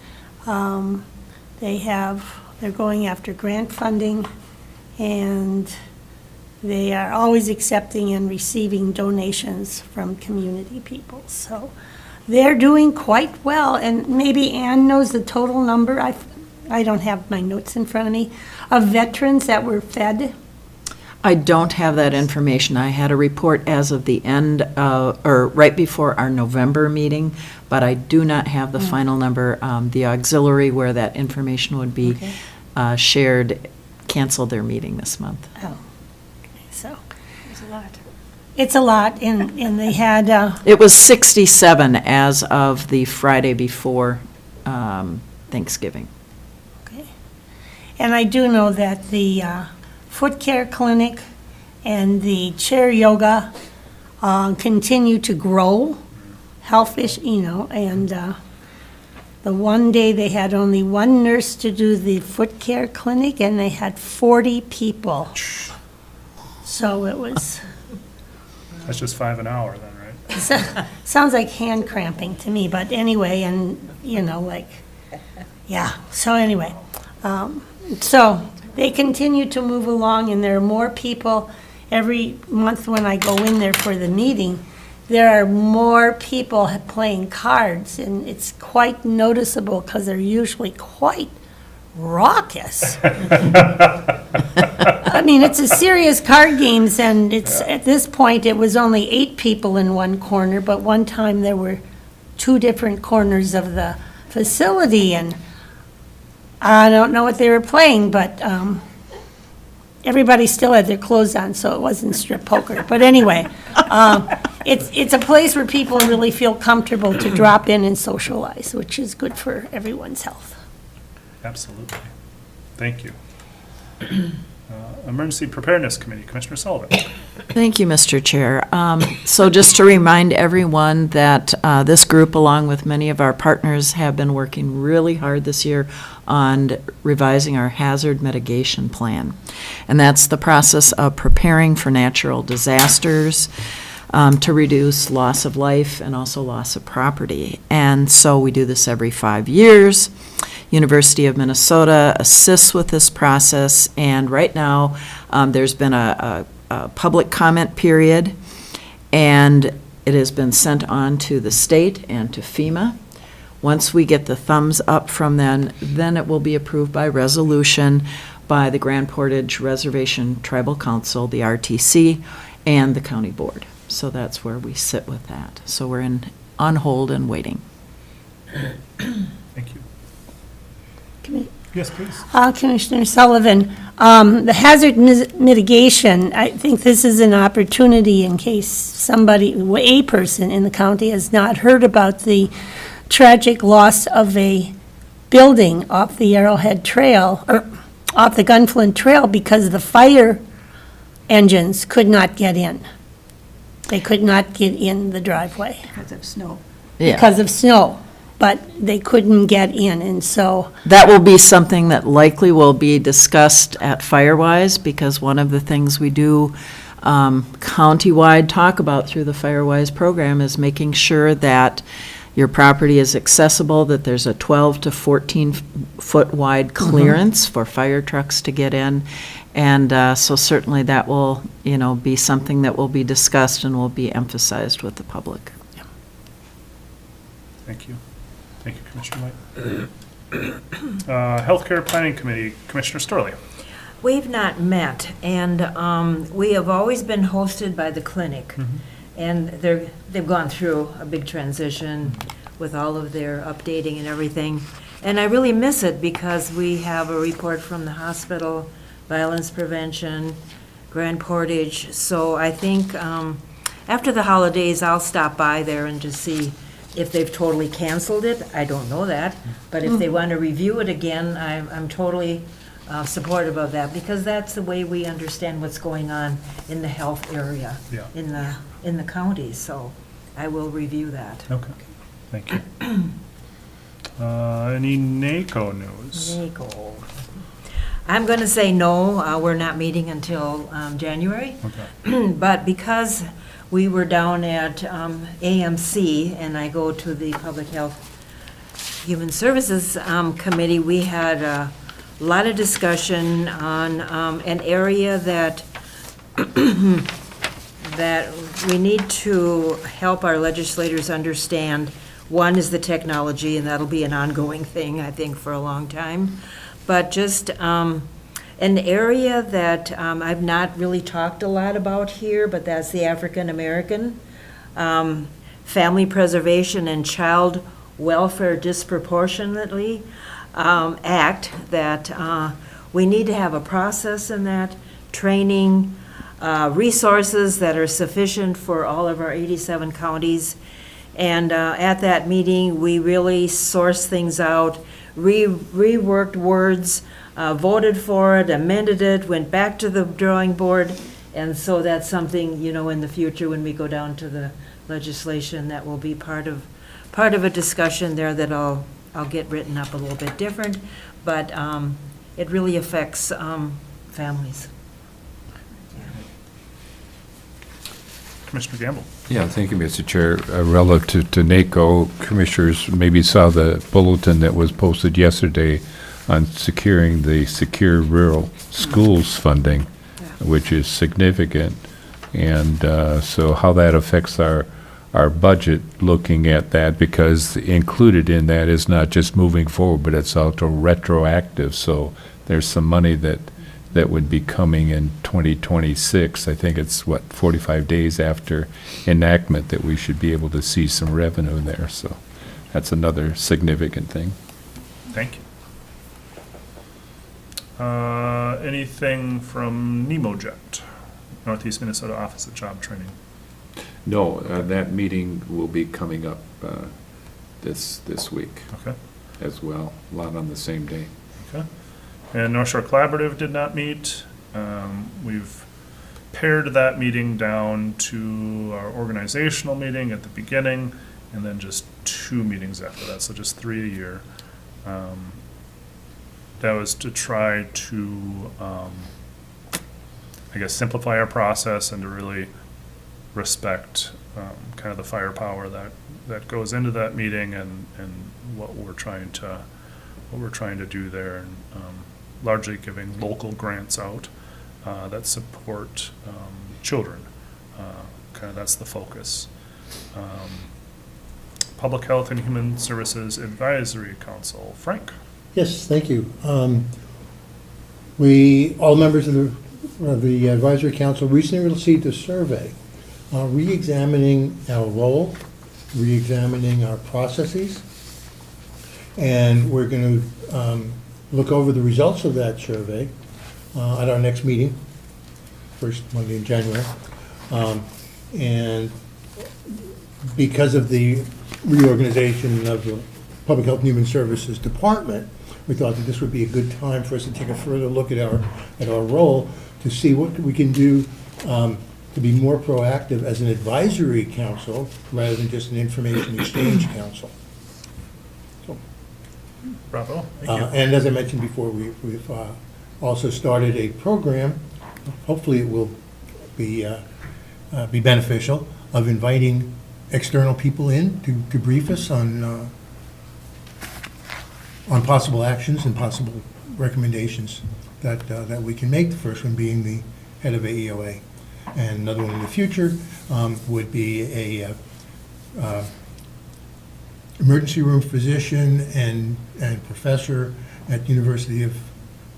They're going after grant funding, and they are always accepting and receiving donations from community people. So they're doing quite well, and maybe Ann knows the total number, I don't have my notes in front of me, of veterans that were fed. I don't have that information. I had a report as of the end, or right before our November meeting, but I do not have the final number. The auxiliary where that information would be shared canceled their meeting this month. Oh, so. It's a lot. It's a lot, and they had, It was 67 as of the Friday before Thanksgiving. okay. And I do know that the foot care clinic and the chair yoga continue to grow, and the one day they had only one nurse to do the foot care clinic, and they had 40 people. So it was, That's just $5 an hour then, right? sounds like hand cramping to me, but anyway, and, yeah, so anyway. So they continue to move along, and there are more people every month when I go in there for the meeting. There are more people playing cards, and it's quite noticeable because they're usually quite raucous. I mean, it's a serious card games, and it's, at this point, it was only 8 people in one corner, but one time there were 2 different corners of the facility, and I don't know what they were playing, but everybody still had their clothes on, so it wasn't strip poker. But anyway, it's a place where people really feel comfortable to drop in and socialize, which is good for everyone's health. Absolutely. Thank you. Emergency Preparedness Committee, Commissioner Sullivan. Thank you, Mr. Chair. So just to remind everyone that this group, along with many of our partners, have been working really hard this year on revising our hazard mitigation plan. And that's the process of preparing for natural disasters to reduce loss of life and also loss of property. And so we do this every 5 years. University of Minnesota assists with this process, and right now there's been a public comment period, and it has been sent on to the state and to FEMA. Once we get the thumbs up from them, then it will be approved by resolution by the Grand Portage Reservation Tribal Council, the RTC, and the county board. So that's where we sit with that. So we're on hold and waiting. Thank you. Yes, please. Commissioner Sullivan, the hazard mitigation, I think this is an opportunity in case somebody, a person in the county has not heard about the tragic loss of a building off the Arrowhead Trail, or off the Gunflint Trail, because the fire engines could not get in. They could not get in the driveway. Because of snow. Yeah. Because of snow, but they couldn't get in, and so. That will be something that likely will be discussed at Firewise, because one of the things we do countywide talk about through the Firewise program is making sure that your property is accessible, that there's a 12 to 14 foot wide clearance for fire trucks to get in. And so certainly that will, be something that will be discussed and will be emphasized with the public. Thank you. Thank you, Commissioner White. Healthcare Planning Committee, Commissioner Storley. We've not met, and we have always been hosted by the clinic. And they've gone through a big transition with all of their updating and everything. And I really miss it because we have a report from the hospital, violence prevention, Grand Portage. So I think after the holidays, I'll stop by there and just see if they've totally canceled it. I don't know that. But if they want to review it again, I'm totally supportive of that, because that's the way we understand what's going on in the health area, Yeah. in the county, so I will review that. Okay, thank you. Any NACO news? NACO. I'm going to say no, we're not meeting until January. Okay. But because we were down at AMC, and I go to the Public Health Human Services Committee, we had a lot of discussion on an area that that we need to help our legislators understand. One is the technology, and that'll be an ongoing thing, I think, for a long time. But just an area that I've not really talked a lot about here, but that's the African American Family Preservation and Child Welfare Disproportionately Act, that we need to have a process in that, training, resources that are sufficient for all of our 87 counties. And at that meeting, we really sourced things out, reworked words, voted for it, amended it, went back to the drawing board. And so that's something, in the future, when we go down to the legislation, that will be part of a discussion there that I'll get written up a little bit different. But it really affects families. Commissioner Gamble. Yeah, thank you, Mr. Chair. Relative to NACO, commissioners maybe saw the bulletin that was posted yesterday on securing the Secure Rural Schools funding, which is significant. And so how that affects our budget, looking at that, because included in that is not just moving forward, but it's also retroactive. So there's some money that would be coming in 2026. I think it's, 45 days after enactment that we should be able to see some revenue there. So that's another significant thing. Thank you. Anything from NEMOJET, Northeast Minnesota Office of Job Training? No, that meeting will be coming up this week Okay. as well, a lot on the same day. Okay. And North Shore Collaborative did not meet. We've pared that meeting down to our organizational meeting at the beginning, and then just 2 meetings after that, so just 3 a year. That was to try to, simplify our process and to really respect kind of the firepower that goes into that meeting and what we're trying to do there, and largely giving local grants out that support children. Kind of that's the focus. Public Health and Human Services Advisory Council. Frank? Yes, thank you. All members of the advisory council recently received a survey re-examining our role, re-examining our processes, and we're going to look over the results of that survey at our next meeting, first Monday in January. And because of the reorganization of the Public Health and Human Services Department, we thought that this would be a good time for us to take a further look at our role, to see what we can do to be more proactive as an advisory council rather than just an information exchange council. Bravo. Thank you. And as I mentioned before, we've also started a program, hopefully it will be beneficial, of inviting external people in to brief us on possible actions and possible recommendations that we can make, the first one being the head of AEOA. And another one in the future would be a emergency room physician and professor at the University of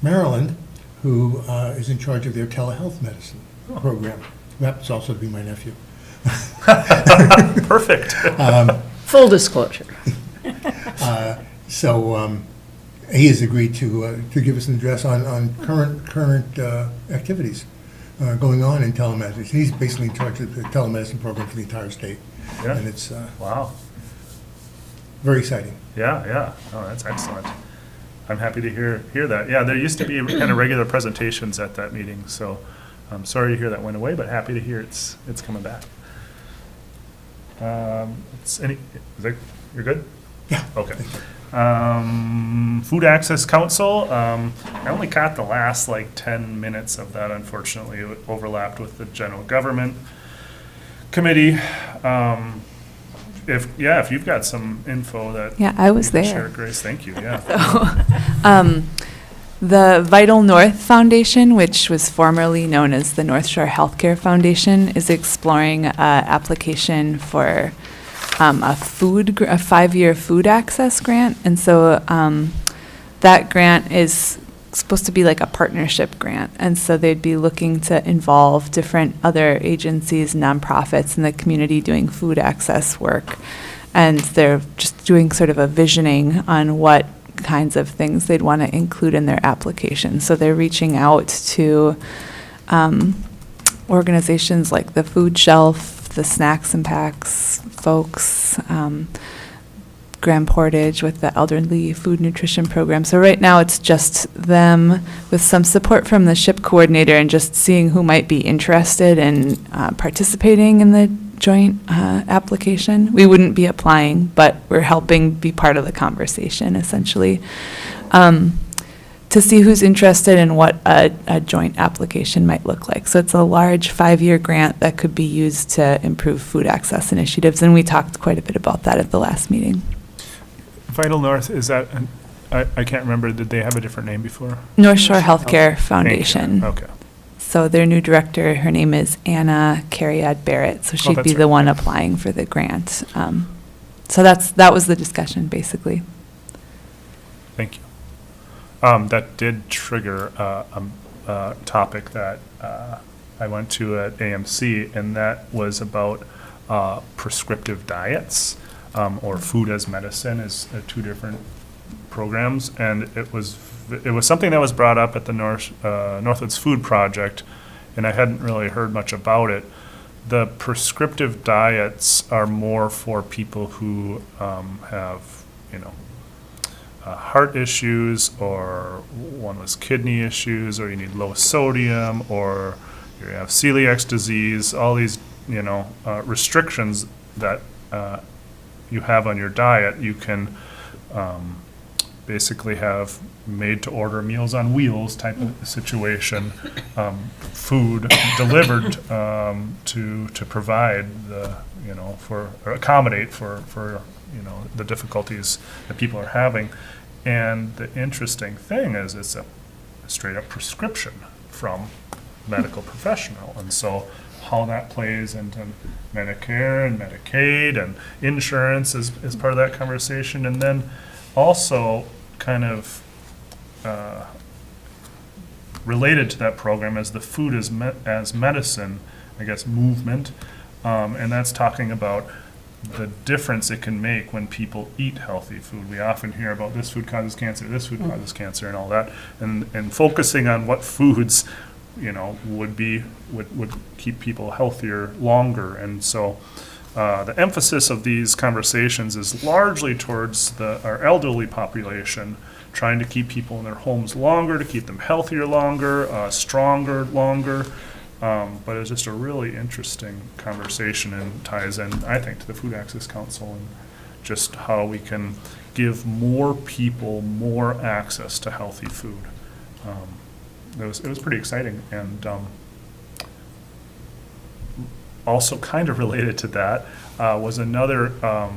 Maryland who is in charge of their telehealth medicine program. Who happens also to be my nephew. Perfect. Full disclosure. So he has agreed to give us an address on current activities going on in telemedicine. He's basically in charge of the telemedicine program for the entire state. Yeah. And it's Wow. very exciting. Yeah. Oh, that's excellent. I'm happy to hear that. Yeah, there used to be kind of regular presentations at that meeting, so I'm sorry to hear that went away, but happy to hear it's coming back. You're good? Yeah. Okay. Food Access Council, I only caught the last 10 minutes of that, unfortunately. It overlapped with the General Government Committee. If you've got some info that. Yeah, I was you can there. share, Grace, thank you, yeah. The Vital North Foundation, which was formerly known as the North Shore Healthcare Foundation, is exploring an application for a 5-year food access grant. And so that grant is supposed to be like a partnership grant. And so they'd be looking to involve different other agencies, nonprofits in the community doing food access work. And they're just doing sort of a visioning on what kinds of things they'd want to include in their application. So they're reaching out to organizations like the Food Shelf, the Snacks and Packs folks, Grand Portage with the Elderly Food Nutrition Program. So right now it's just them with some support from the SHIP coordinator and just seeing who might be interested in participating in the joint application. We wouldn't be applying, but we're helping be part of the conversation, essentially, to see who's interested in what a joint application might look like. So it's a large 5-year grant that could be used to improve food access initiatives, and we talked quite a bit about that at the last meeting. Vital North, is that, I can't remember, did they have a different name before? North Shore Healthcare Foundation. Okay. So their new director, her name is Anna Cariad Barrett, so she'd that's be right. the one applying for the grant. So that was the discussion, basically. Thank you. That did trigger a topic that I went to at AMC, and that was about prescriptive diets, or food as medicine is 2 different programs, and it was something that was brought up at the Northwoods Food Project, and I hadn't really heard much about it. The prescriptive diets are more for people who have, heart issues, or one was kidney issues, or you need low sodium, or you have celiac disease, all these, restrictions that you have on your diet. You can basically have made-to-order Meals on Wheels type of situation, food delivered to provide the, or accommodate for the difficulties that people are having. And the interesting thing is it's a straight-up prescription from medical professional. And so how that plays into Medicare and Medicaid and insurance is part of that conversation. And then also kind of related to that program is the Food as Medicine, I guess, movement. And that's talking about the difference it can make when people eat healthy food. We often hear about this food causes cancer, this food causes cancer, and all that. And focusing on what foods, would keep people healthier longer. And so the emphasis of these conversations is largely towards our elderly population, trying to keep people in their homes longer, to keep them healthier longer, stronger longer. But it's just a really interesting conversation and ties in, I think, to the Food Access Council and just how we can give more people more access to healthy food. It was pretty exciting, and also kind of related to that was another, I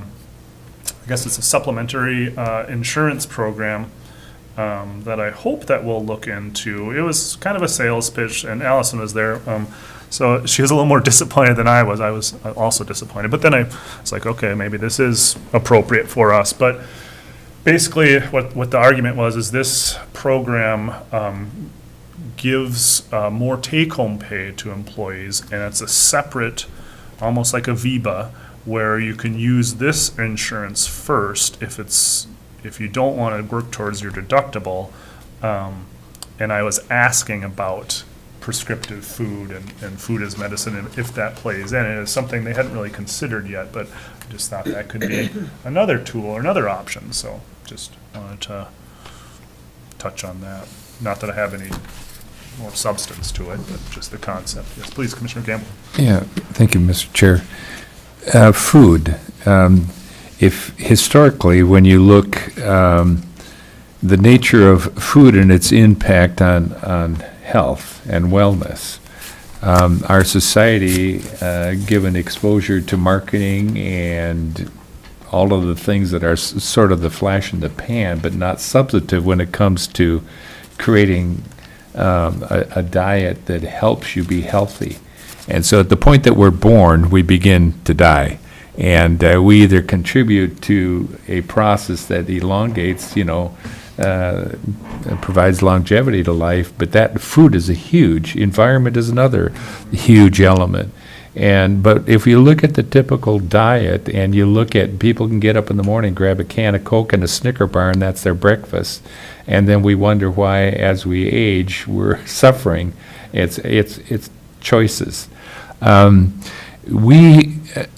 guess it's a supplementary insurance program that I hope that we'll look into. It was kind of a sales pitch, and Allison was there, so she was a little more disappointed than I was. I was also disappointed, but then I was like, okay, maybe this is appropriate for us. But basically, what the argument was is this program gives more take-home pay to employees, and it's a separate, almost like a VEBA, where you can use this insurance first if you don't want to work towards your deductible. And I was asking about prescriptive food and food as medicine, and if that plays in. It is something they hadn't really considered yet, but I just thought that could be another tool or another option. So just wanted to touch on that. Not that I have any more substance to it, but just the concept. Yes, please, Commissioner Gamble. Yeah, thank you, Mr. Chair. Food. If historically, when you look, the nature of food and its impact on health and wellness, our society, given exposure to marketing and all of the things that are sort of the flash in the pan, but not substantive when it comes to creating a diet that helps you be healthy. And so at the point that we're born, we begin to die. And we either contribute to a process that elongates, provides longevity to life, but that food is a huge, environment is another huge element. But if you look at the typical diet and you look at people can get up in the morning, grab a can of Coke and a Snicker bar, and that's their breakfast. And then we wonder why, as we age, we're suffering. It's choices.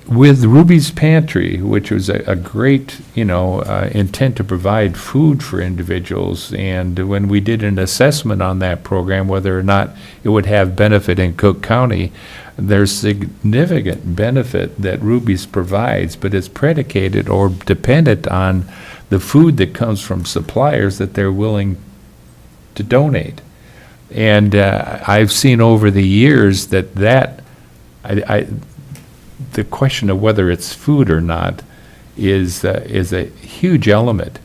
With Ruby's Pantry, which was a great, intent to provide food for individuals, and when we did an assessment on that program, whether or not it would have benefit in Cook County, there's significant benefit that Ruby's provides, but it's predicated or dependent on the food that comes from suppliers that they're willing to donate. And I've seen over the years that the question of whether it's food or not is a huge element.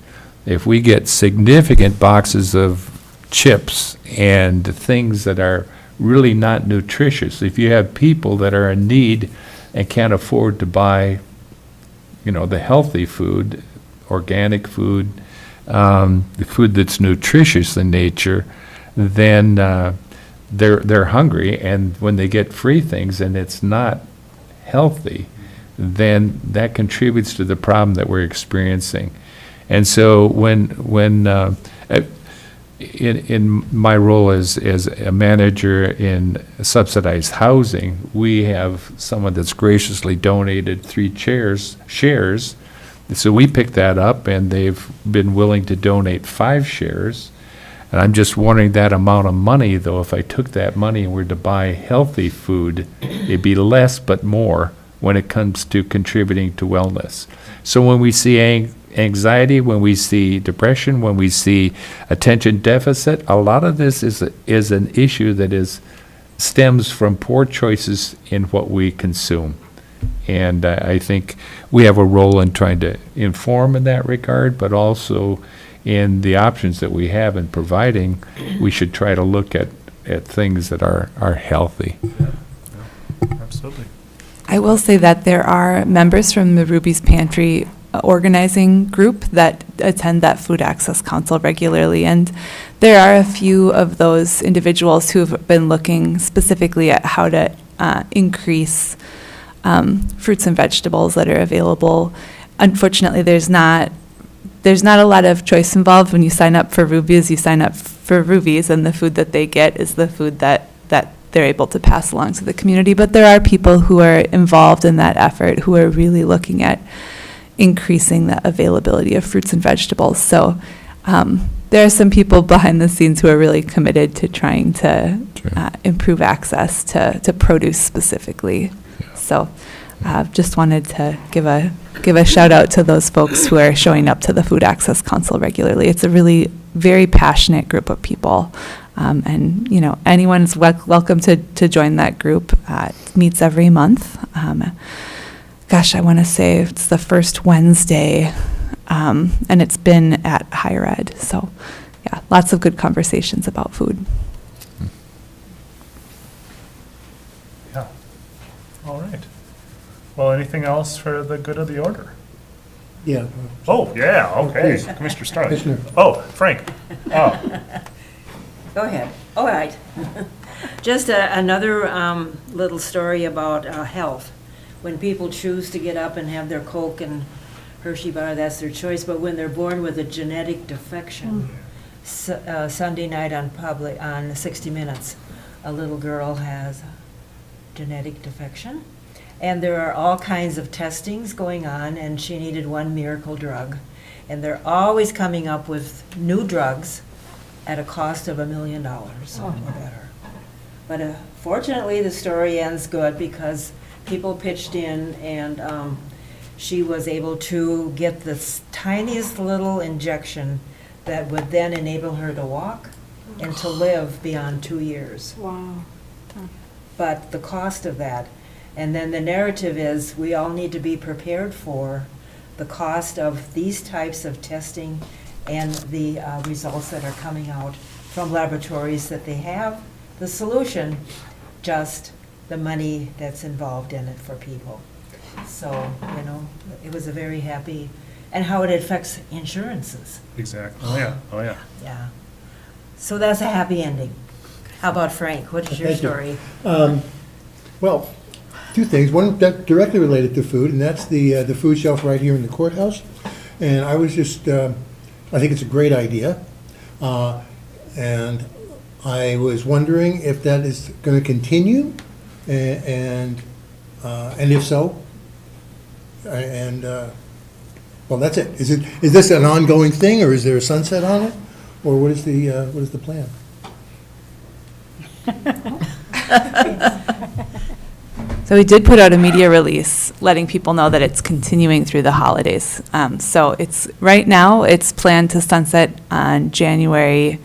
If we get significant boxes of chips and things that are really not nutritious, if you have people that are in need and can't afford to buy, the healthy food, organic food, the food that's nutritious in nature, then they're hungry, and when they get free things and it's not healthy, then that contributes to the problem that we're experiencing. And so when in my role as a manager in subsidized housing, we have someone that's graciously donated 3 shares. So we picked that up, and they've been willing to donate 5 shares. And I'm just wondering that amount of money, though, if I took that money and were to buy healthy food, it'd be less but more when it comes to contributing to wellness. So when we see anxiety, when we see depression, when we see attention deficit, a lot of this is an issue that stems from poor choices in what we consume. And I think we have a role in trying to inform in that regard, but also in the options that we have in providing, we should try to look at things that are healthy. Absolutely. I will say that there are members from the Ruby's Pantry organizing group that attend that Food Access Council regularly, and there are a few of those individuals who have been looking specifically at how to increase fruits and vegetables that are available. Unfortunately, there's not a lot of choice involved. When you sign up for Ruby's, you sign up for Ruby's, and the food that they get is the food that they're able to pass along to the community. But there are people who are involved in that effort who are really looking at increasing the availability of fruits and vegetables. So there are some people behind the scenes who are really committed to trying to improve access to produce specifically. Yeah. So just wanted to give a shout out to those folks who are showing up to the Food Access Council regularly. It's a really very passionate group of people. And, anyone's welcome to join that group. It meets every month. I want to say it's the first Wednesday, and it's been at higher ed. So, yeah, lots of good conversations about food. Yeah. All right. Well, anything else for the good of the order? Yeah. Oh, yeah, okay. Please. Commissioner Stark. Commissioner. Oh, Frank. Oh. Go ahead. All right. Just another little story about health. When people choose to get up and have their Coke and Hershey bar, that's their choice. But when they're born with a genetic defection, Sunday night on 60 Minutes, a little girl has a genetic defection. And there are all kinds of testings going on, and she needed one miracle drug. And they're always coming up with new drugs at a cost of $1 million or better. But fortunately, the story ends good because people pitched in, and she was able to get this tiniest little injection that would then enable her to walk and to live beyond 2 years. Wow. But the cost of that, and then the narrative is we all need to be prepared for the cost of these types of testing and the results that are coming out from laboratories that they have the solution, just the money that's involved in it for people. So, you know, it was a very happy, and how it affects insurances. Exactly. Oh, yeah. Oh, yeah. Yeah. So that's a happy ending. How about Frank? What's your Thank you. story? Well, two things. One that directly related to food, and that's the food shelf right here in the courthouse. And I was just, I think it's a great idea. And I was wondering if that is going to continue, and if so, well, that's it. Is this an ongoing thing, or is there a sunset on it, or what is the plan? So we did put out a media release letting people know that it's continuing through the holidays. So it's, right now, it's planned to sunset on January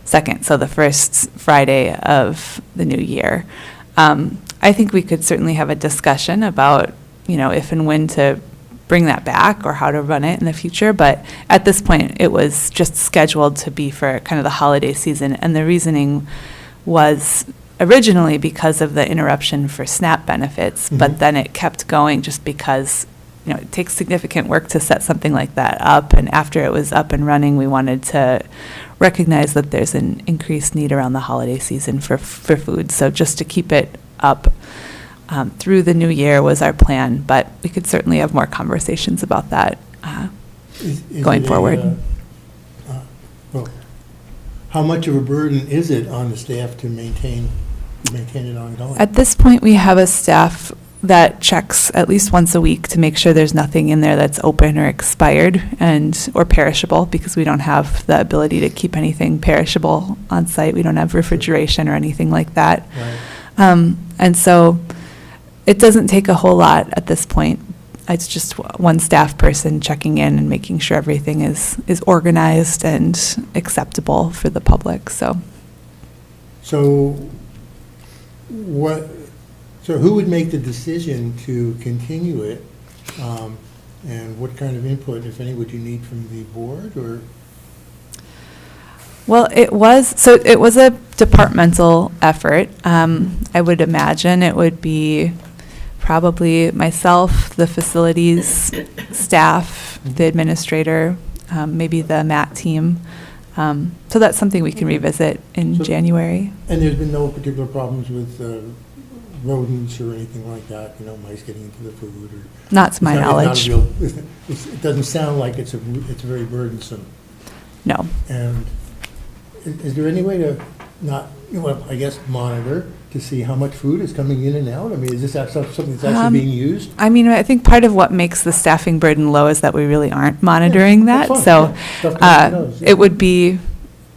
2nd, so the first Friday of the new year. I think we could certainly have a discussion about, you know, if and when to bring that back or how to run it in the future. But at this point, it was just scheduled to be for kind of the holiday season. And the reasoning was originally because of the interruption for SNAP benefits, but then it kept going just because, you know, it takes significant work to set something like that up. And after it was up and running, we wanted to recognize that there's an increased need around the holiday season for food. So just to keep it up through the new year was our plan, but we could certainly have more conversations about that Is going it forward. Well, how much of a burden is it on the staff to maintain it ongoing? At this point, we have a staff that checks at least once a week to make sure there's nothing in there that's open or expired or perishable, because we don't have the ability to keep anything perishable on site. We don't have refrigeration or anything like that. Right. And so it doesn't take a whole lot at this point. It's just one staff person checking in and making sure everything is organized and acceptable for the public. So So who would make the decision to continue it? And what kind of input, if any, would you need from the board, or? well, it was a departmental effort. I would imagine it would be probably myself, the facilities staff, the administrator, maybe the MAT team. So that's something we can revisit in January. And there's been no particular problems with rodents or anything like that, you know, mice getting into the food, or? Not to my It's not- knowledge. It doesn't sound like it's very burdensome. No. And is there any way to not, well, I guess, monitor to see how much food is coming in and out? I mean, is this something that's actually being used? I mean, I think part of what makes the staffing burden low is that we really aren't monitoring that's that. fine, So yeah. Stuff comes and goes, yeah. it would be,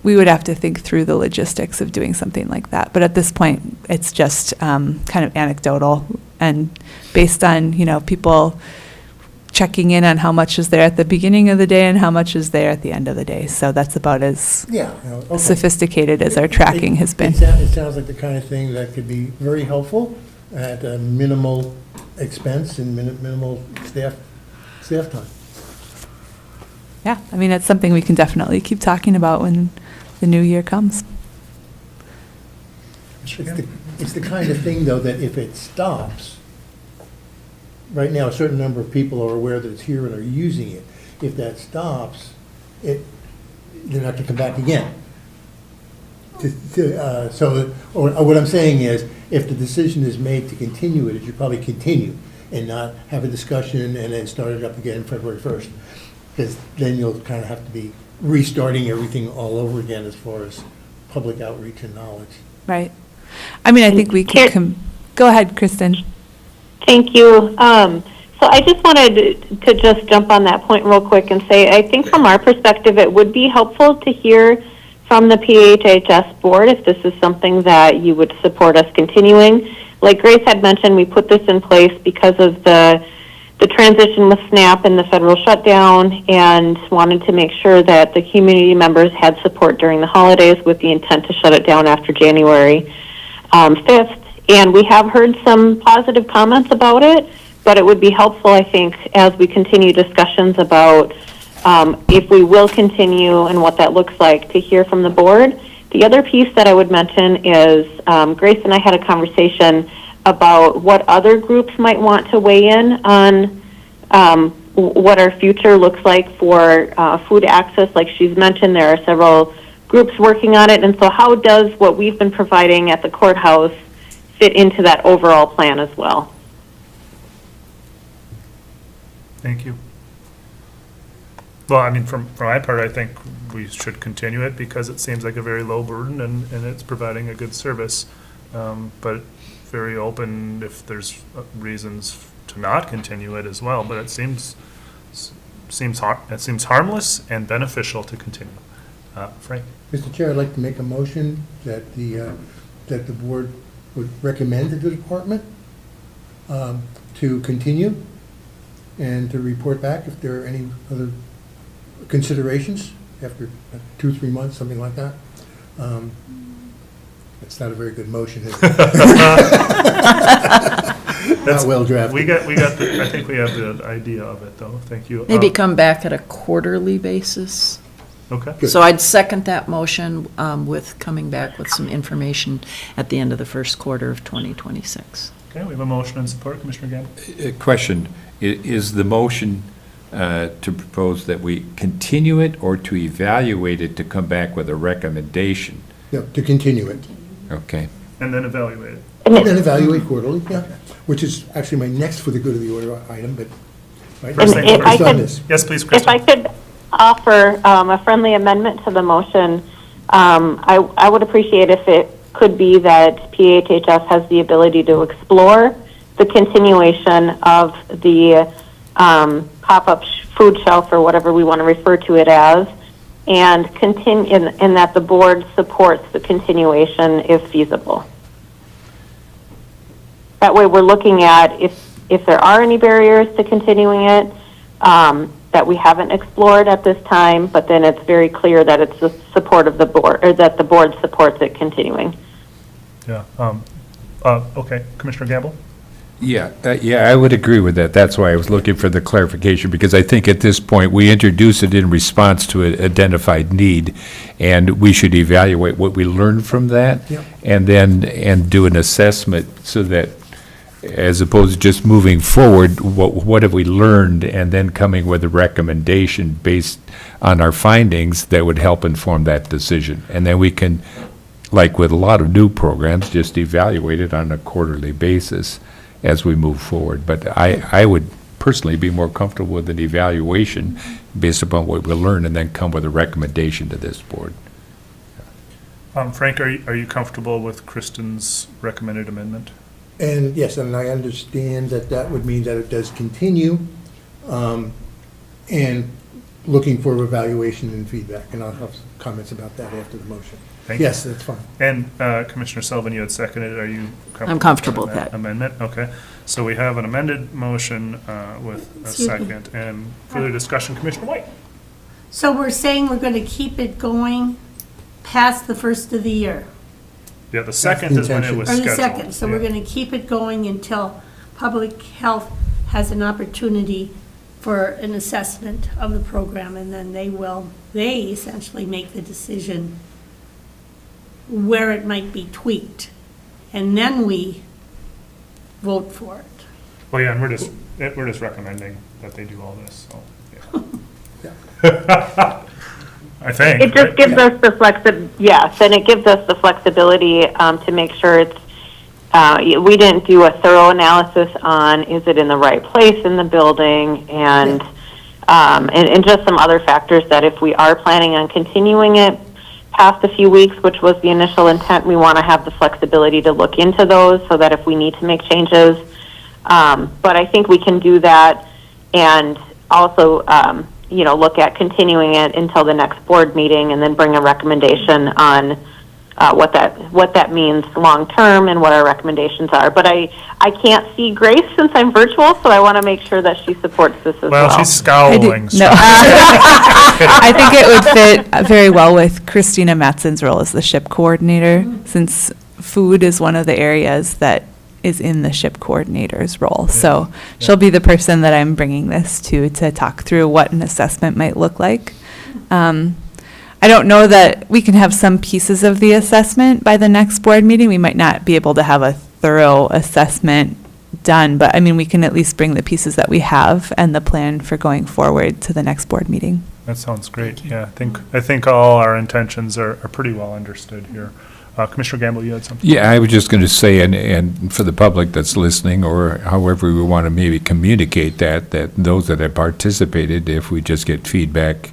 we would have to think through the logistics of doing something like that. But at this point, it's just kind of anecdotal and based on, you know, people checking in on how much is there at the beginning of the day and how much is there at the end of the day. So that's about as Yeah. Okay. sophisticated as our tracking has been. It sounds like the kind of thing that could be very helpful at a minimal expense and minimal staff time. Yeah, I mean, it's something we can definitely keep talking about when the new year comes. It's the kind of thing, though, that if it stops, right now, a certain number of people are aware that it's here and are using it. If that stops, they're not going to come back again. So what I'm saying is, if the decision is made to continue it should probably continue and not have a discussion and then start it up again February 1st. Because then you'll kind of have to be restarting everything all over again as far as public outreach and knowledge. Right. I mean, I think we can, go ahead, Kristen. Thank you. So I just wanted to just jump on that point real quick and say, I think from our perspective, it would be helpful to hear from the PHHS board if this is something that you would support us continuing. Like Grace had mentioned, we put this in place because of the transition with SNAP and the federal shutdown, and wanted to make sure that the community members had support during the holidays with the intent to shut it down after January 5th. And we have heard some positive comments about it, but it would be helpful, I think, as we continue discussions about if we will continue and what that looks like, to hear from the board. The other piece that I would mention is Grace and I had a conversation about what other groups might want to weigh in on what our future looks like for food access. Like she's mentioned, there are several groups working on it, and so how does what we've been providing at the courthouse fit into that overall plan as well? Thank you. Well, I mean, from my part, I think we should continue it because it seems like a very low burden and it's providing a good service. But very open if there's reasons to not continue it as well. But it seems harmless and beneficial to continue. Frank? Mr. Chair, I'd like to make a motion that the board would recommend to the department to continue and to report back if there are any other considerations after 2-3 months, something like that. It's not a very good motion, is it? Not well drafted. I think we have the idea of it, though. Thank you. Maybe come back at a quarterly basis. Okay. Good. So I'd second that motion with coming back with some information at the end of the first quarter of 2026. Okay, we have a motion and support. Commissioner Gamble? Question, is the motion to propose that we continue it or to evaluate it to come back with a recommendation? Yeah, to continue it. Okay. And then evaluate it. And then evaluate quarterly, yeah, which is actually my next for the good of the order item, but. Right, First thing if I first. could- Yes, please, If Kristen. I could offer a friendly amendment to the motion, I would appreciate if it could be that PHHS has the ability to explore the continuation of the pop-up food shelf, or whatever we want to refer to it as, and continue, in that the board supports the continuation if feasible. That way we're looking at if there are any barriers to continuing it that we haven't explored at this time, but then it's very clear that it's the support of the board, or that the board supports it continuing. Yeah. Okay, Commissioner Gamble? Yeah, I would agree with that. That's why I was looking for the clarification, because I think at this point, we introduce it in response to an identified need, and we should evaluate what we learned from that, Yep. and do an assessment so that, as opposed to just moving forward, what have we learned, and then coming with a recommendation based on our findings that would help inform that decision. And then we can, like with a lot of new programs, just evaluate it on a quarterly basis as we move forward. But I would personally be more comfortable with an evaluation based upon what we learn and then come with a recommendation to this board. Frank, are you comfortable with Kristen's recommended amendment? And yes, and I understand that would mean that it does continue, and looking for evaluation and feedback, and I'll have some comments about that after the motion. Thank you. Yes, that's fine. And Commissioner Sullivan, you had seconded. Are you comfortable? I'm comfortable with that. Amendment? Okay. So we have an amended motion with a Excuse me. second. And further discussion, Commissioner White? So we're saying we're going to keep it going past the first of the year? Yeah, the second is when it was Or scheduled. the second, so we're Yeah. going to keep it going until public health has an opportunity for an assessment of the program, and then they essentially make the decision where it might be tweaked, and then we vote for it. Well, yeah, and we're just recommending that they do all this, so, yeah. I think. It just right? gives us the yes, and it gives us the flexibility to make sure it's, we didn't do a thorough analysis on, is it in the right place in the building, and just some other factors that if we are planning on continuing it past a few weeks, which was the initial intent, we want to have the flexibility to look into those so that if we need to make changes. But I think we can do that, and also look at continuing it until the next board meeting and then bring a recommendation on what that means long-term and what our recommendations are. But I can't see Grace since I'm virtual, so I want to make sure that she supports this as well. Well, she's scowling. so- No. I think it would fit very well with Christina Matson's role as the SHIP coordinator, since food is one of the areas that is in the SHIP coordinator's role. So she'll be the person that I'm bringing this to talk through what an assessment might look like. I don't know that we can have some pieces of the assessment by the next board meeting. We might not be able to have a thorough assessment done, but I mean, we can at least bring the pieces that we have and the plan for going forward to the next board meeting. That sounds great. Yeah, I think all our intentions are pretty well understood here. Commissioner Gamble, you had something? Yeah, I was just going to say, and for the public that's listening, or however we want to maybe communicate that those that have participated, if we just get feedback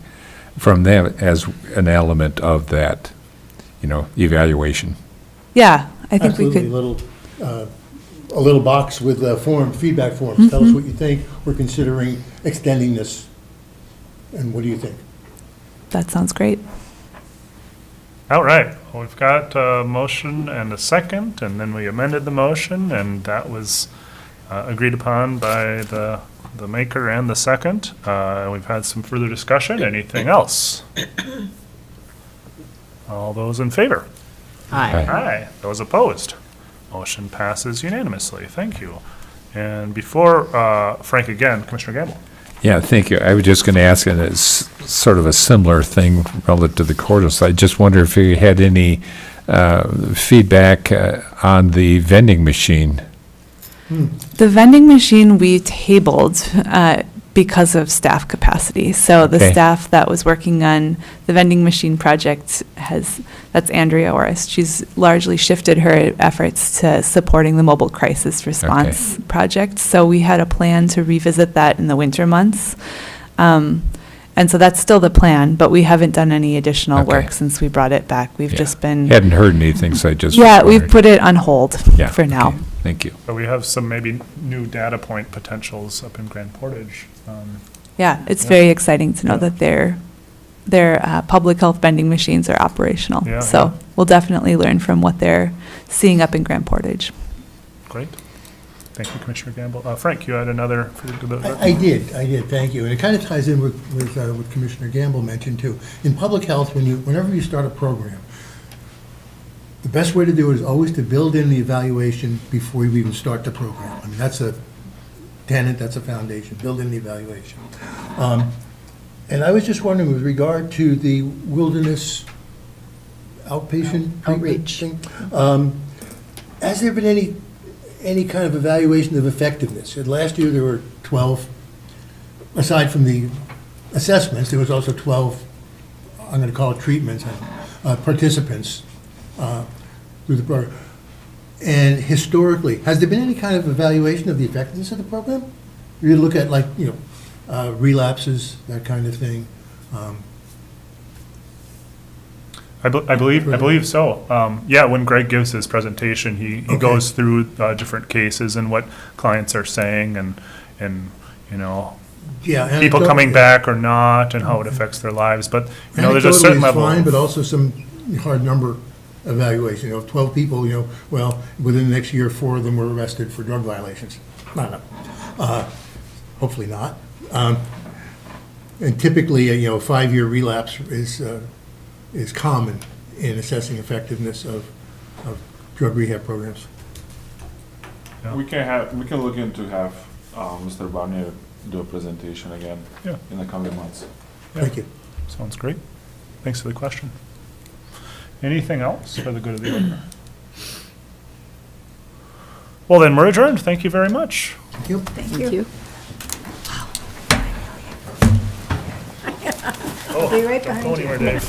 from them as an element of that, evaluation. Yeah, I think we Absolutely, could. a little box with feedback forms. Tell us what you think. We're considering extending this. And what do you think? That sounds great. All right. Well, we've got a motion and a second, and then we amended the motion, and that was agreed upon by the maker and the second. We've had some further discussion. Anything else? All those in favor? Aye. Aye. Those opposed? Motion passes unanimously. Thank you. And before, Frank again, Commissioner Gamble. Yeah, thank you. I was just going to ask, and it's sort of a similar thing relative to the courthouse. I just wonder if you had any feedback on the vending machine. The vending machine we tabled because of staff capacity. So the Okay. staff that was working on the vending machine project that's Andrea Orest. She's largely shifted her efforts to supporting the mobile crisis response project. So we had a plan to revisit that in the winter months. And so that's still the plan, but we haven't done any additional Okay. work since we brought it back. We've Yeah. just been, Hadn't heard anything, so I just. yeah, we've wondered. put it on hold Yeah, for now. okay. Thank you. So we have some maybe new data point potentials up in Grand Portage. Yeah, it's Yeah. very exciting to know Yeah. that their public health vending machines are operational. Yeah, So yeah. we'll definitely learn from what they're seeing up in Grand Portage. Great. Thank you, Commissioner Gamble. Frank, you had another for the. I did, thank you. And it kind of ties in with what Commissioner Gamble mentioned too. In public health, whenever you start a program, the best way to do it is always to build in the evaluation before you even start the program. I mean, that's a tenet, that's a foundation, build in the evaluation. And I was just wondering, with regard to the wilderness outpatient Outreach. thing, has there been any kind of evaluation of effectiveness? And last year, there were 12, aside from the assessments, there was also 12, I'm going to call it treatments, participants through the program. And historically, has there been any kind of evaluation of the effectiveness of the program? You look at relapses, that kind of thing. I believe so. Yeah, when Greg gives his presentation, he goes through different cases and what clients are saying and Yeah, people anecdotal- coming back or not and how it affects their lives. But, there's a Anecdotally certain is level. fine, of- but also some hard number evaluation. 12 people, well, within the next year, 4 of them were arrested for drug violations. No. Hopefully not. And typically, a 5-year relapse is common in assessing effectiveness of drug rehab programs. Yeah. We can look into have Mr. Barnier do a presentation again Yeah. in the coming months. Thank you. Sounds great. Thanks for the question. Anything else for the good of the order? Well, then, we're adjourned. Thank you very much. Thank you. Thank you. I'll be right Don't behind go you. anywhere, Dave.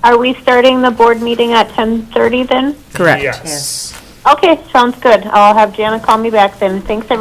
Are we starting the board meeting at 10:30 then? Correct. Yes. Okay, sounds good. I'll have Jana call me back then. Thanks, everyone.